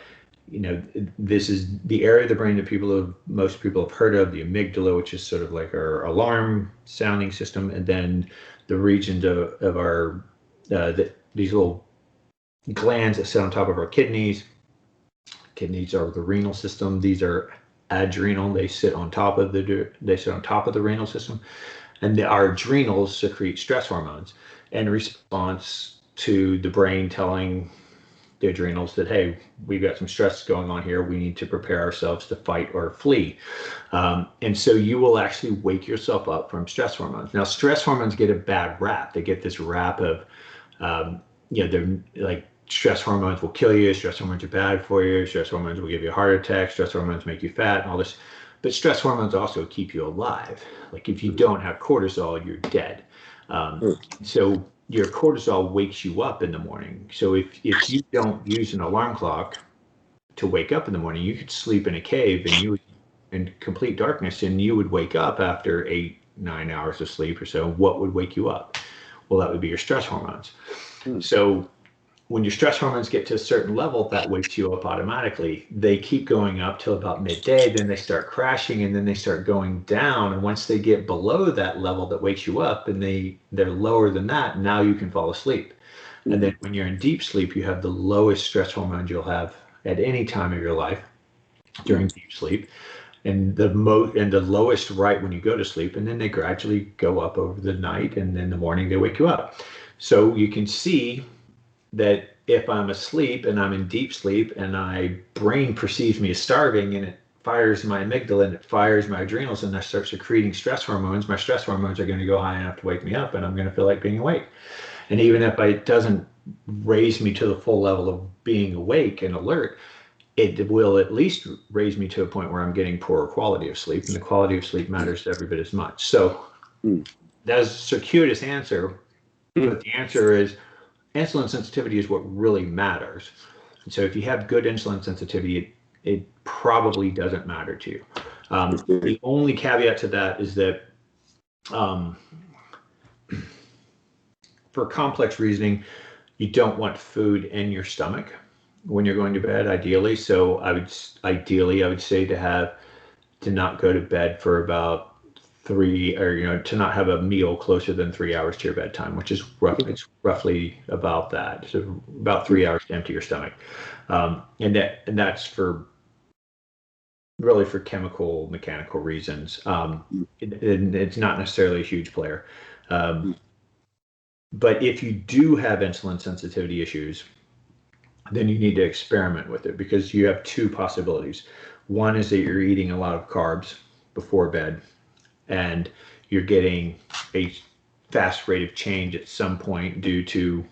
this is the area of the brain that most people have heard of, the amygdala, which is sort of like our alarm sounding system, and then the regions of our these little glands that sit on top of our kidneys. Kidneys are the renal system. These are adrenal. They sit on top of the renal system, and our adrenals secrete stress hormones in response to the brain telling the adrenals that, hey, we've got some stress going on here. We need to prepare ourselves to fight or flee. And so you will actually wake yourself up from stress hormones. Now, stress hormones get a bad rap. They get this rap of, they're like, stress hormones will kill you. Stress hormones are bad for you. Stress hormones will give you a heart attack. Stress hormones make you fat and all this. But stress hormones also keep you alive. Like if you don't have cortisol, you're dead. So your cortisol wakes you up in the morning. So if you don't use an alarm clock to wake up in the morning, you could sleep in a cave and you would in complete darkness, and you would wake up after 8-9 hours of sleep or so. What would wake you up? Well, that would be your stress hormones. So when your stress hormones get to a certain level, that wakes you up automatically. They keep going up till about midday, then they start crashing, and then they start going down. And once they get below that level that wakes you up, and they're lower than that, now you can fall asleep. And then when you're in deep sleep, you have the lowest stress hormones you'll have at any time of your life during deep sleep. and the lowest right when you go to sleep, and then they gradually go up over the night, and in the morning they wake you up. So you can see that if I'm asleep and I'm in deep sleep and my brain perceives me as starving and it fires my amygdala and it fires my adrenals and I start secreting stress hormones, my stress hormones are going to go high enough to wake me up and I'm going to feel like being awake. And even if it doesn't raise me to the full level of being awake and alert, it will at least raise me to a point where I'm getting poorer quality of sleep, and the quality of sleep matters every bit as much. So that's a circuitous answer, but the answer is insulin sensitivity is what really matters. And so if you have good insulin sensitivity, it probably doesn't matter to you. The only caveat to that is that for complex reasoning, you don't want food in your stomach when you're going to bed, ideally. So I would say to not go to bed for about to not have a meal closer than 3 hours to your bedtime, which is roughly about that. So about 3 hours to empty your stomach. And that's for chemical, mechanical reasons. It's not necessarily a huge player. But if you do have insulin sensitivity issues, then you need to experiment with it, because you have two possibilities. One is that you're eating a lot of carbs before bed and you're getting a fast rate of change at some point due to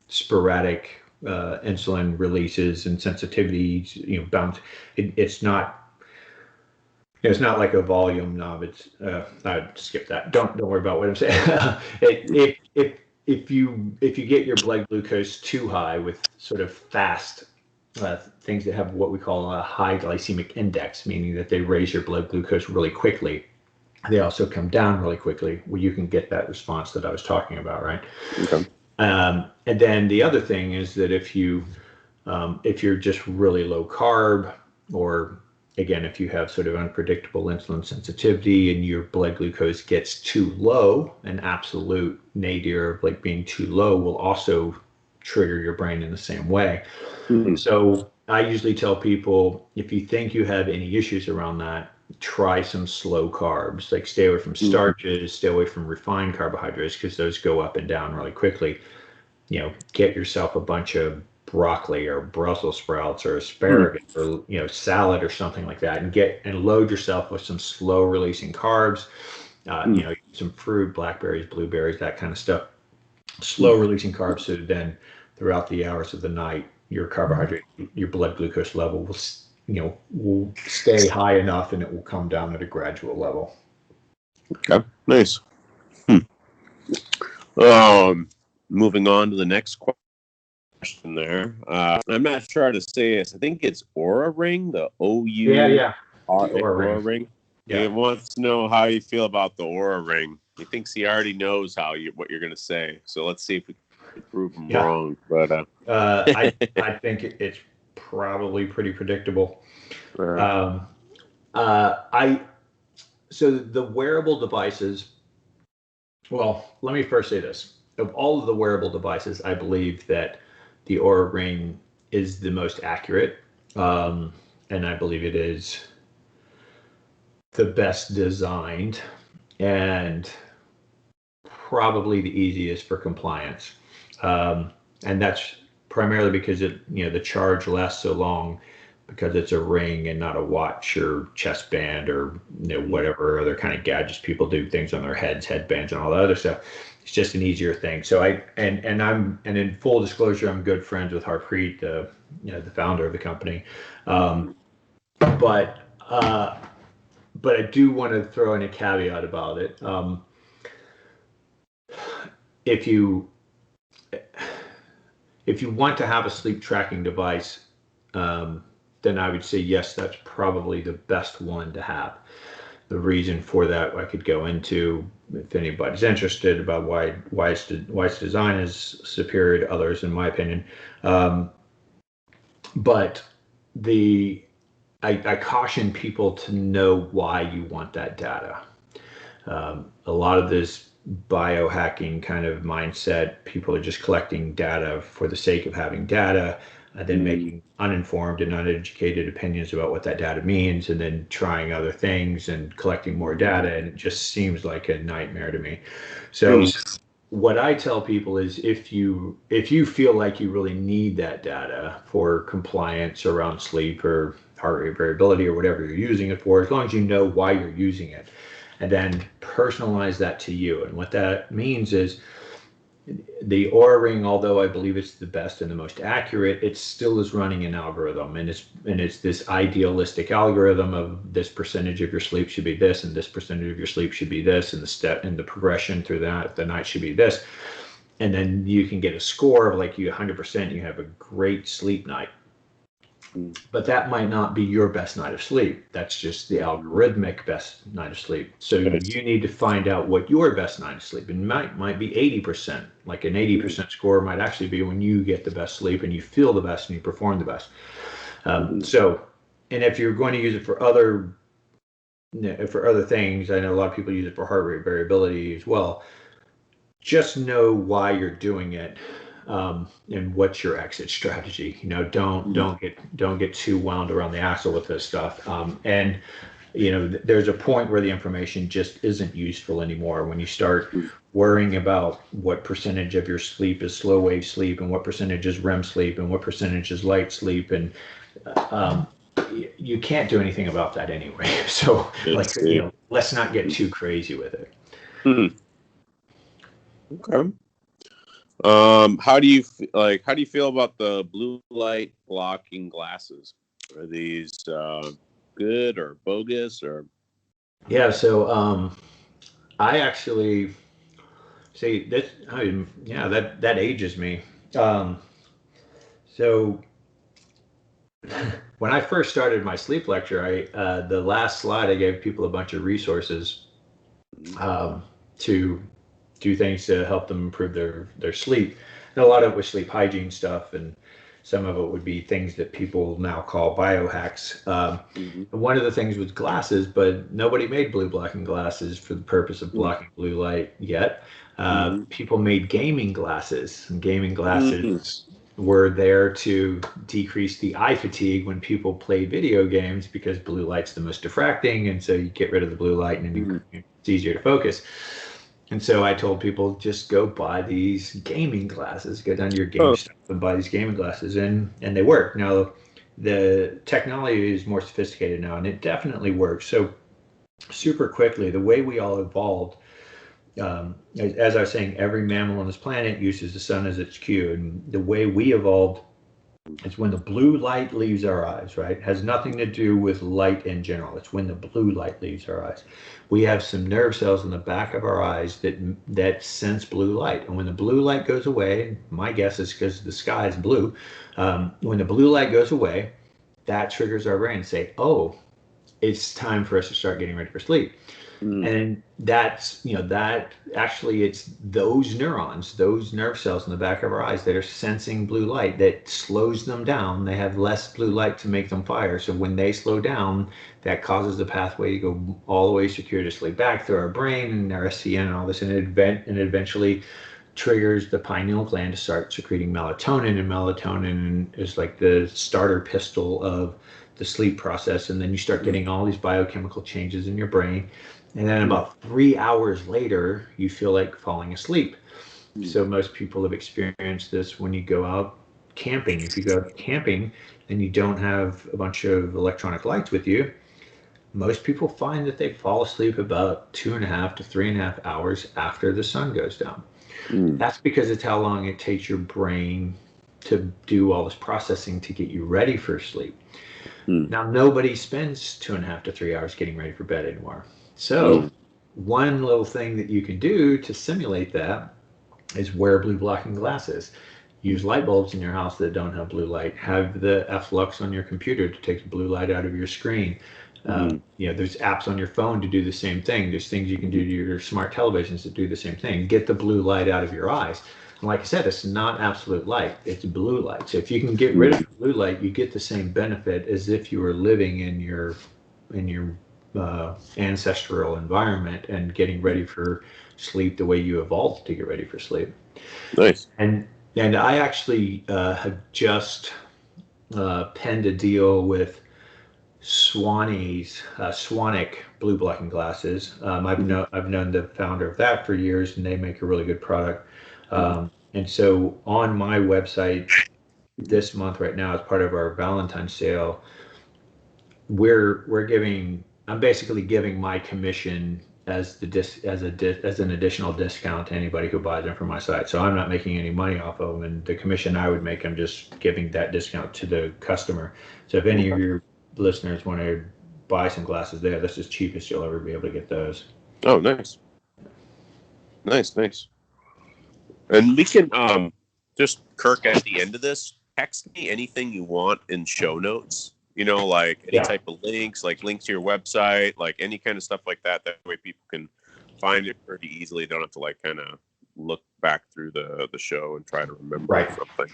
sporadic insulin releases and sensitivities, bounce. It's not like a volume knob. I'd skip that. Don't worry about what I'm saying. If you get your blood glucose too high with sort of fast things that have what we call a high glycemic index, meaning that they raise your blood glucose really quickly, they also come down really quickly. Well, you can get that response that I was talking about, right? Okay. And then the other thing is that if you're just really low carb, or again, if you have sort of unpredictable insulin sensitivity and your blood glucose gets too low, an absolute nadir of like being too low will also trigger your brain in the same way. So I usually tell people, if you think you have any issues around that, try some slow carbs. Like stay away from starches, stay away from refined carbohydrates, because those go up and down really quickly. Get yourself a bunch of broccoli or Brussels sprouts or asparagus or salad or something like that, and load yourself with some slow releasing carbs. Some fruit, blackberries, blueberries, that kind of stuff. Slow releasing carbs, so then throughout the hours of the night, your blood glucose level will stay high enough, and it will come down at a gradual level. Okay, nice. Moving on to the next question there. I'm not sure how to say this. I think it's Aura Ring, the OU. Aura Ring. Yeah. He wants to know how you feel about the Aura Ring. He thinks he already knows what you're going to say. So let's see if we can prove him wrong. But I think it's probably pretty predictable. So the wearable devices. Well, let me first say this. Of all of the wearable devices, I believe that the Aura Ring is the most accurate, and I believe it is the best designed and probably the easiest for compliance. And that's primarily because the charge lasts so long, because it's a ring and not a watch or chest band or whatever other kind of gadgets people do, things on their heads, headbands, and all that other stuff. It's just an easier thing. So and in full disclosure, I'm good friends with Harpreet, the founder of the company. But I do want to throw in a caveat about it. If you want to have a sleep tracking device, then I would say yes, that's probably the best one to have. The reason for that I could go into if anybody's interested about why its design is superior to others, in my opinion. But I caution people to know why you want that data. A lot of this biohacking kind of mindset, people are just collecting data for the sake of having data. then making uninformed and uneducated opinions about what that data means, and then trying other things and collecting more data. And it just seems like a nightmare to me. So what I tell people is if you feel like you really need that data for compliance around sleep or heart rate variability or whatever you're using it for, as long as you know why you're using it, and then personalize that to you. And what that means is the Oura Ring, although I believe it's the best and the most accurate, it still is running an algorithm, and it's this idealistic algorithm of this percentage of your sleep should be this, and this percentage of your sleep should be this, and the progression through that the night should be this, and then you can get a score of like you 100%, you have a great sleep night. But that might not be your best night of sleep. That's just the algorithmic best night of sleep. So you need to find out what your best night of sleep. And might be 80%. Like an 80% score might actually be when you get the best sleep and you feel the best and you perform the best. So, and if you're going to use it for other things, I know a lot of people use it for heart rate variability as well. Just know why you're doing it. And what's your exit strategy? Don't get too wound around the axle with this stuff. And there's a point where the information just isn't useful anymore. When you start worrying about what percentage of your sleep is slow wave sleep, and what percentage is REM sleep, and what percentage is light sleep, and you can't do anything about that anyway. So let's not get too crazy with it. Okay. How do you feel about the blue light blocking glasses? Are these good or bogus or? Yeah, so I actually see that. That ages me. So when I first started my sleep lecture, the last slide I gave people a bunch of resources to do things to help them improve their sleep. And a lot of it was sleep hygiene stuff, and some of it would be things that people now call biohacks. One of the things was glasses, but nobody made blue blocking glasses for the purpose of blocking blue light yet. People made gaming glasses, and gaming glasses were there to decrease the eye fatigue when people play video games, because blue light's the most diffracting, and so you get rid of the blue light and it's easier to focus. And so I told people, just go buy these gaming glasses, go down to your game stuff and buy these gaming glasses, and they work. Now, the technology is more sophisticated now, and it definitely works. So super quickly, the way we all evolved, as I was saying, every mammal on this planet uses the sun as its cue. And the way we evolved is when the blue light leaves our eyes, right? It has nothing to do with light in general. It's when the blue light leaves our eyes. We have some nerve cells in the back of our eyes that sense blue light. And when the blue light goes away, my guess is because the sky is blue, when the blue light goes away, that triggers our brain to say, oh, it's time for us to start getting ready for sleep. And that's, that actually, it's those neurons, those nerve cells in the back of our eyes that are sensing blue light that slows them down. They have less blue light to make them fire. So when they slow down, that causes the pathway to go all the way circuitously back through our brain and our SCN and all this, and it eventually triggers the pineal gland to start secreting melatonin, and melatonin is like the starter pistol of the sleep process. And then you start getting all these biochemical changes in your brain. And then about 3 hours later, you feel like falling asleep. So most people have experienced this when you go out camping. If you go out camping and you don't have a bunch of electronic lights with you, most people find that they fall asleep about 2.5 to 3.5 hours after the sun goes down. That's because it's how long it takes your brain to do all this processing to get you ready for sleep. Now, nobody spends 2.5 to 3 hours getting ready for bed anymore. So one little thing that you can do to simulate that is wear blue blocking glasses. Use light bulbs in your house that don't have blue light. Have the F-Lux on your computer to take the blue light out of your screen. There's apps on your phone to do the same thing. There's things you can do to your smart televisions that do the same thing. Get the blue light out of your eyes. And like I said, it's not absolute light, it's blue light. So if you can get rid of the blue light, you get the same benefit as if you were living in your ancestral environment and getting ready for sleep the way you evolved to get ready for sleep. Nice. And I actually have just penned a deal with Swanick blue blocking glasses. I've known the founder of that for years, and they make a really good product. And so on my website this month right now, as part of our Valentine's sale, I'm basically giving my commission as an additional discount to anybody who buys them from my site. So I'm not making any money off of them, and the commission I would make, I'm just giving that discount to the customer. So if any of your listeners want to buy some glasses there, that's as cheap as you'll ever be able to get those. Oh, nice. And we can just, Kirk, at the end of this, text me anything you want in show notes. Like any type of links, like links to your website, like any kind of stuff like that. That way people can find it pretty easily. They don't have to like kind of look back through the show and try to remember something.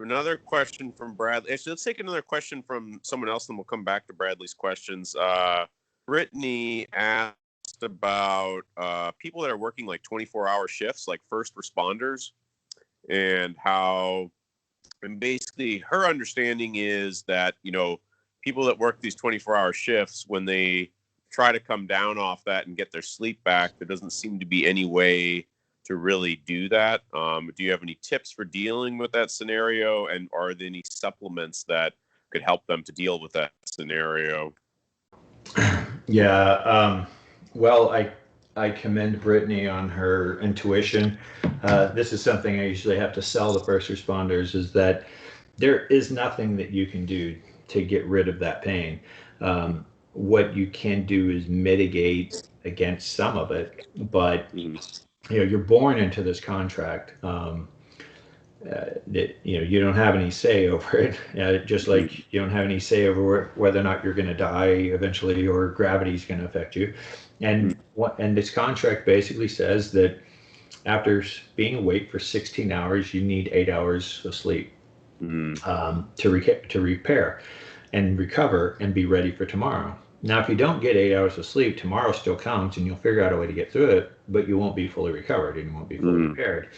Another question from Bradley. Actually, let's take another question from someone else, and we'll come back to Bradley's questions. Brittany asked about people that are working like 24-hour shifts, like first responders, and how, and basically her understanding is that, people that work these 24-hour shifts, when they try to come down off that and get their sleep back, there doesn't seem to be any way to really do that. Do you have any tips for dealing with that scenario? And are there any supplements that could help them to deal with that scenario? Yeah. Well, I commend Brittany on her intuition. This is something I usually have to sell to first responders, is that there is nothing that you can do to get rid of that pain. What you can do is mitigate against some of it, but you're born into this contract. That you don't have any say over it, just like you don't have any say over whether or not you're going to die eventually, or gravity is going to affect you. And this contract basically says that after being awake for 16 hours, you need 8 hours of sleep to repair and recover and be ready for tomorrow. Now, if you don't get 8 hours of sleep, tomorrow still comes, and you'll figure out a way to get through it, but you won't be fully recovered and you won't be fully prepared.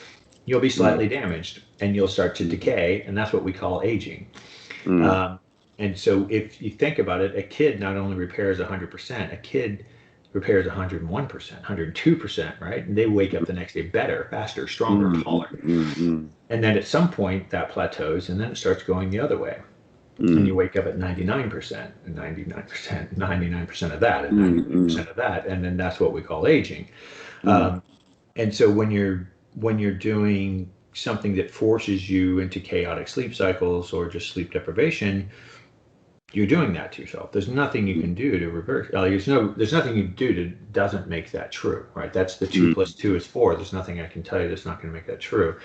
You'll be slightly damaged, and you'll start to decay, and that's what we call aging. And so if you think about it, a kid not only repairs 100%, a kid repairs 101%, 102%, right? And they wake up the next day better, faster, stronger, taller. And then at some point that plateaus, and then it starts going the other way. And you wake up at 99%, and 99% of that, and 99% of that, and then that's what we call aging. And so when you're doing something that forces you into chaotic sleep cycles or just sleep deprivation, you're doing that to yourself. There's nothing you can do to reverse. There's nothing you can do that doesn't make that true, right? That's the 2 + 2 is 4. There's nothing I can tell you that's not going to make that true.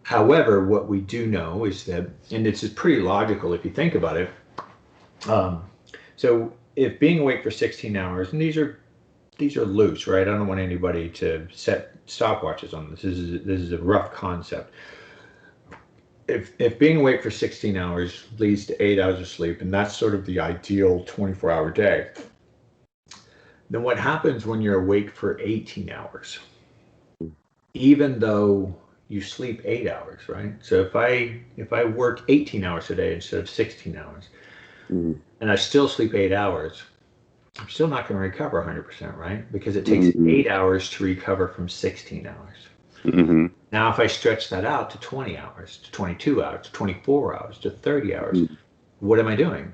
However, what we do know is that, and it's pretty logical if you think about it. So if being awake for 16 hours, and these are loose, right? I don't want anybody to set stopwatches on this. This is a rough concept. If being awake for 16 hours leads to 8 hours of sleep, and that's sort of the ideal 24-hour day, then what happens when you're awake for 18 hours? Even though you sleep 8 hours, right? So if I work 18 hours a day instead of 16 hours, and I still sleep 8 hours, I'm still not going to recover 100%, right? Because it takes 8 hours to recover from 16 hours. Now, if I stretch that out to 20 hours, to 22 hours, to 24 hours, to 30 hours, what am I doing?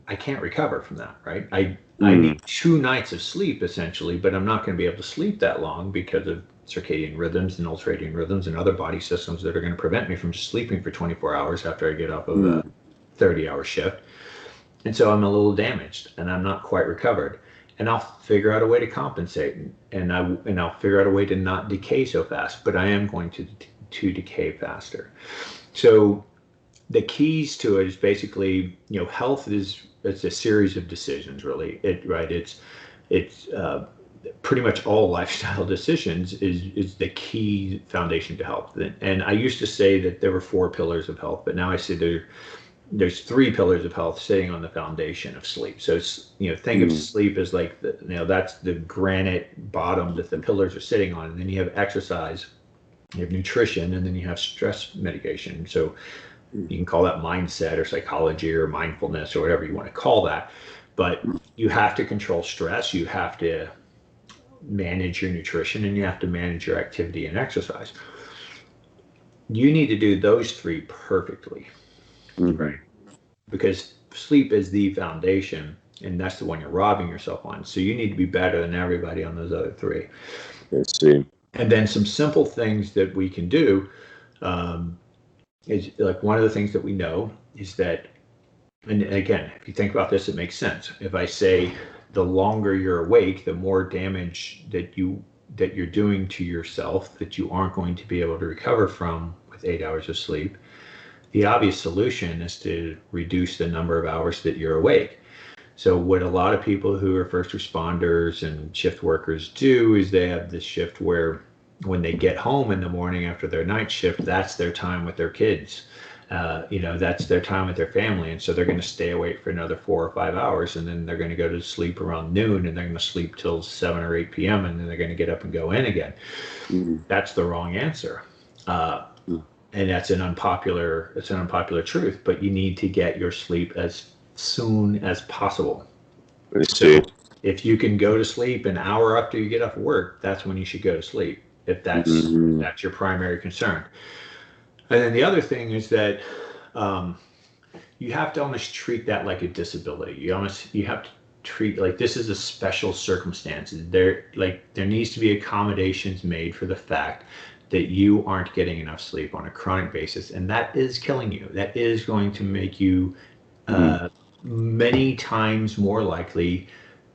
I can't recover from that, right? I need 2 nights of sleep, essentially, but I'm not going to be able to sleep that long because of circadian rhythms and ultradian rhythms and other body systems that are going to prevent me from just sleeping for 24 hours after I get off of a 30-hour shift. And so I'm a little damaged, and I'm not quite recovered. And I'll figure out a way to compensate, and I'll figure out a way to not decay so fast, but I am going to decay faster. So the keys to it is basically, health it's a series of decisions, really. It's pretty much all lifestyle decisions is the key foundation to health. And I used to say that there were 4 pillars of health, but now I say there's 3 pillars of health sitting on the foundation of sleep. So think of sleep as like that's the granite bottom that the pillars are sitting on, and then you have exercise, You have nutrition, and then you have stress mitigation. So you can call that mindset or psychology or mindfulness or whatever you want to call that. But you have to control stress. You have to manage your nutrition, and you have to manage your activity and exercise. You need to do those three perfectly, right? Because sleep is the foundation, and that's the one you're robbing yourself on. So you need to be better than everybody on those other three. Let's see. And then some simple things that we can do is like one of the things that we know is that, and again, if you think about this, it makes sense. If I say the longer you're awake, the more damage that you're doing to yourself that you aren't going to be able to recover from with 8 hours of sleep. The obvious solution is to reduce the number of hours that you're awake. So what a lot of people who are first responders and shift workers do is they have this shift where when they get home in the morning after their night shift, that's their time with their kids. That's their time with their family. And so they're going to stay awake for another 4 or 5 hours, and then they're going to go to sleep around noon, and they're going to sleep till 7 or 8 p.m. and then they're going to get up and go in again. That's the wrong answer. And that's an unpopular truth, but you need to get your sleep as soon as possible. So if you can go to sleep an hour after you get off work, that's when you should go to sleep, if that's your primary concern. And then the other thing is that you have to almost treat that like a disability. You have to treat like this is a special circumstance. There needs to be accommodations made for the fact that you aren't getting enough sleep on a chronic basis, and that is killing you. That is going to make you many times more likely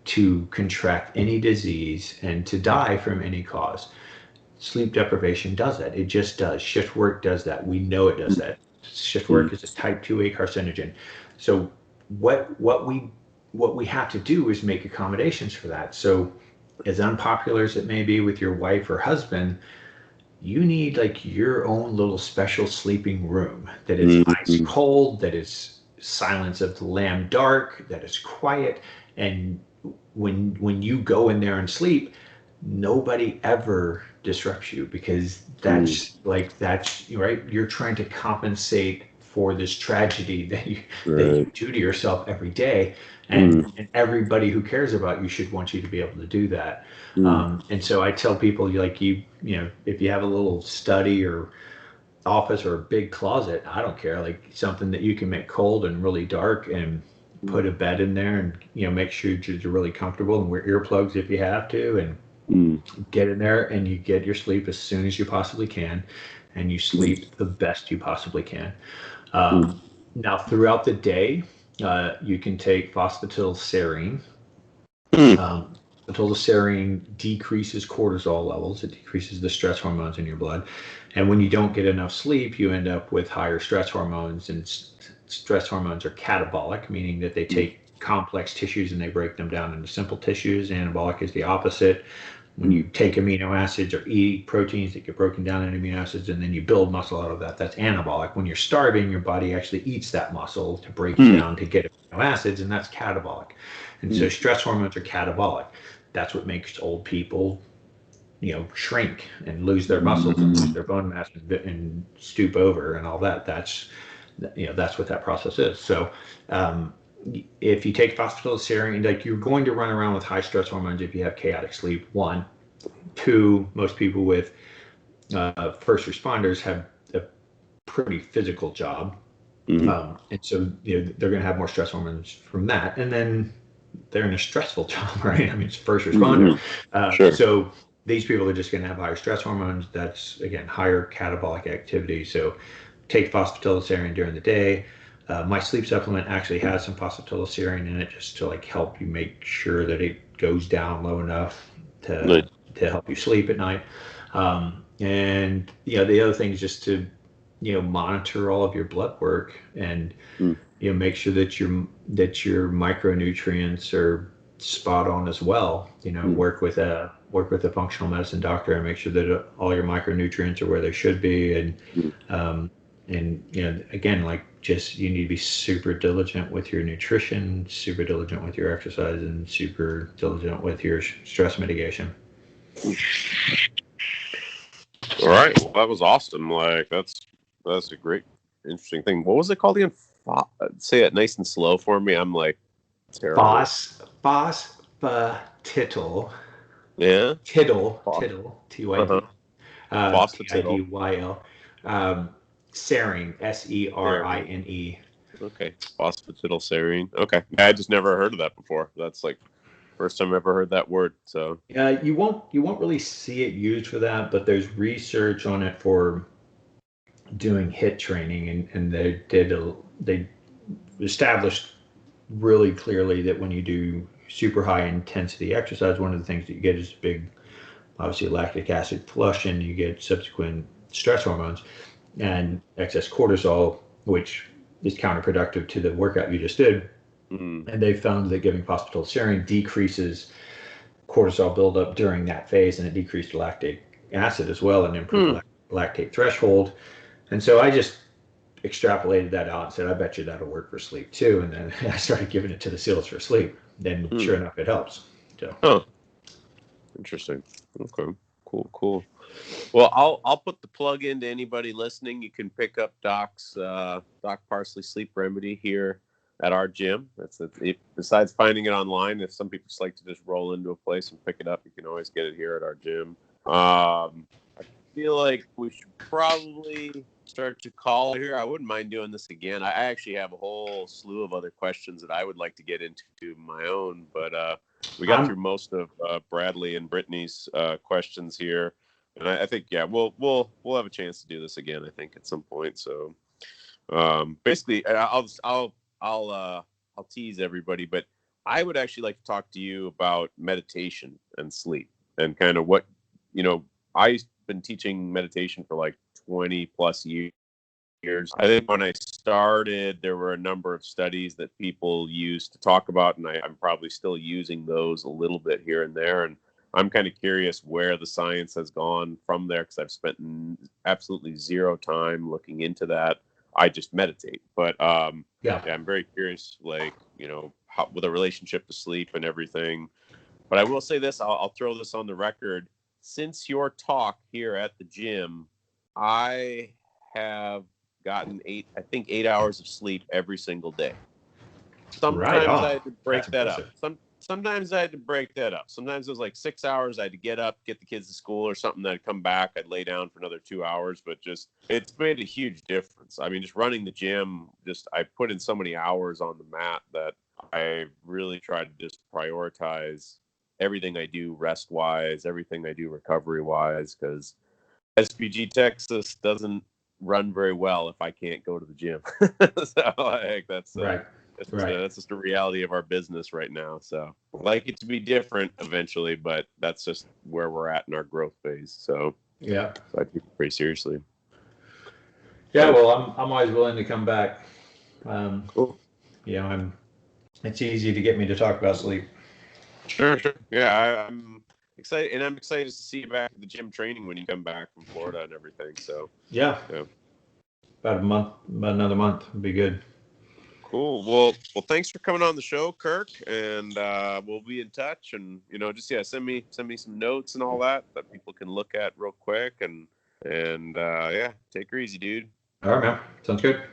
to contract any disease and to die from any cause. Sleep deprivation does that. It just does. Shift work does that. We know it does that. Shift work is a type 2A carcinogen. So what we have to do is make accommodations for that. So as unpopular as it may be with your wife or husband, you need like your own little special sleeping room that is ice cold, that is silence of the lamb dark, that is quiet. And when you go in there and sleep, nobody ever disrupts you, because that's right. You're trying to compensate for this tragedy that you do to yourself every day. And everybody who cares about you should want you to be able to do that. And so I tell people, if you have a little study or office or a big closet, I don't care, like something that you can make cold and really dark, and put a bed in there, and make sure you're really comfortable, and wear earplugs if you have to, and get in there, and you get your sleep as soon as you possibly can, and you sleep the best you possibly can. Now throughout the day, you can take phosphatidylserine. Phosphatidylserine decreases cortisol levels. It decreases the stress hormones in your blood. And when you don't get enough sleep, you end up with higher stress hormones. And stress hormones are catabolic, meaning that they take complex tissues and they break them down into simple tissues. Anabolic is the opposite. When you take amino acids or eat proteins that get broken down into amino acids, and then you build muscle out of that, that's anabolic. When you're starving, your body actually eats that muscle to break it down to get amino acids, and that's catabolic. And so stress hormones are catabolic. That's what makes old people, shrink and lose their muscles and lose their bone mass and stoop over and all that. That's what that process is. So if you take phosphatidylserine, like you're going to run around with high stress hormones if you have chaotic sleep. 1, 2, most people with first responders have a pretty physical job. And so they're going to have more stress hormones from that. And then they're in a stressful job, right? I mean, it's first responder. So these people are just going to have higher stress hormones. That's, again, higher catabolic activity. So take phosphatidylserine during the day. My sleep supplement actually has some phosphatidylserine in it, just to help you make sure that it goes down low enough to help you sleep at night. And the other thing is just to monitor all of your blood work, and make sure that your micronutrients are spot on as well. Work with a functional medicine doctor and make sure that all your micronutrients are where they should be. And again, you need to be super diligent with your nutrition, super diligent with your exercise, and super diligent with your stress mitigation. All right. Well, that was awesome. Like that's a great, interesting thing. What was it called again? Say it nice and slow for me. I'm like terrible. Phosphatidylcholine. Yeah. Tittle, Uh-huh. Phosphatidylcholine. Tidyl. Serine, Serine. Okay. Phosphatidylserine. Okay. I just never heard of that before. That's like first time I ever heard that word. So You won't really see it used for that, but there's research on it for doing HIIT training, and they established really clearly that when you do super high intensity exercise, one of the things that you get is big, obviously, lactic acid flush, and you get subsequent stress hormones and excess cortisol, which is counterproductive to the workout you just did. And they found that giving phosphatidylserine decreases cortisol buildup during that phase, and it decreased lactic acid as well and improved lactate threshold. And so I just extrapolated that out and said, I bet you that'll work for sleep too. And then I started giving it to the SEALs for sleep. Then sure enough, it helps. So. Interesting. Okay. Cool. Well, I'll put the plug into anybody listening. You can pick up Doc Parsley Sleep Remedy here at our gym. Besides finding it online, if some people just like to just roll into a place and pick it up, you can always get it here at our gym. I feel like we should probably start to call here. I wouldn't mind doing this again. I actually have a whole slew of other questions that I would like to get into my own, but we got through most of Bradley and Brittany's questions here, and I think we'll have a chance to do this again. I think at some point. So basically, I'll tease everybody, but I would actually like to talk to you about meditation and sleep and kind of what I've been teaching meditation for like 20 plus years. I think when I started, there were a number of studies that people used to talk about, and I'm probably still using those a little bit here and there. And I'm kind of curious where the science has gone from there, because I've spent absolutely zero time looking into that. I just meditate, but I'm very curious, like how, with a relationship to sleep and everything. But I will say this: I'll throw this on the record. Since your talk here at the gym, I have gotten 8 hours of sleep every single day. Sometimes I had to break that up. Sometimes I had to break that up. Sometimes it was like 6 hours. I had to get up, get the kids to school or something. I'd come back. I'd lay down for another 2 hours. But it's made a huge difference. I mean, just running the gym, I put in so many hours on the mat that I really try to just prioritize everything I do rest-wise, everything I do recovery-wise, because SPG Texas doesn't run very well if I can't go to the gym. So I think that's right. That's just the reality of our business right now. So I'd like it to be different eventually, but that's just where we're at in our growth phase. So so I take it pretty seriously. Yeah, well, I'm always willing to come back. Cool. It's easy to get me to talk about sleep. Sure. Yeah, I'm excited, and I'm excited to see you back at the gym training when you come back from Florida and everything. So about another month would be good. Cool. Well, thanks for coming on the show, Kirk, and we'll be in touch. And send me some notes and all that people can look at real quick. And take her easy, dude. All right, man. Sounds good.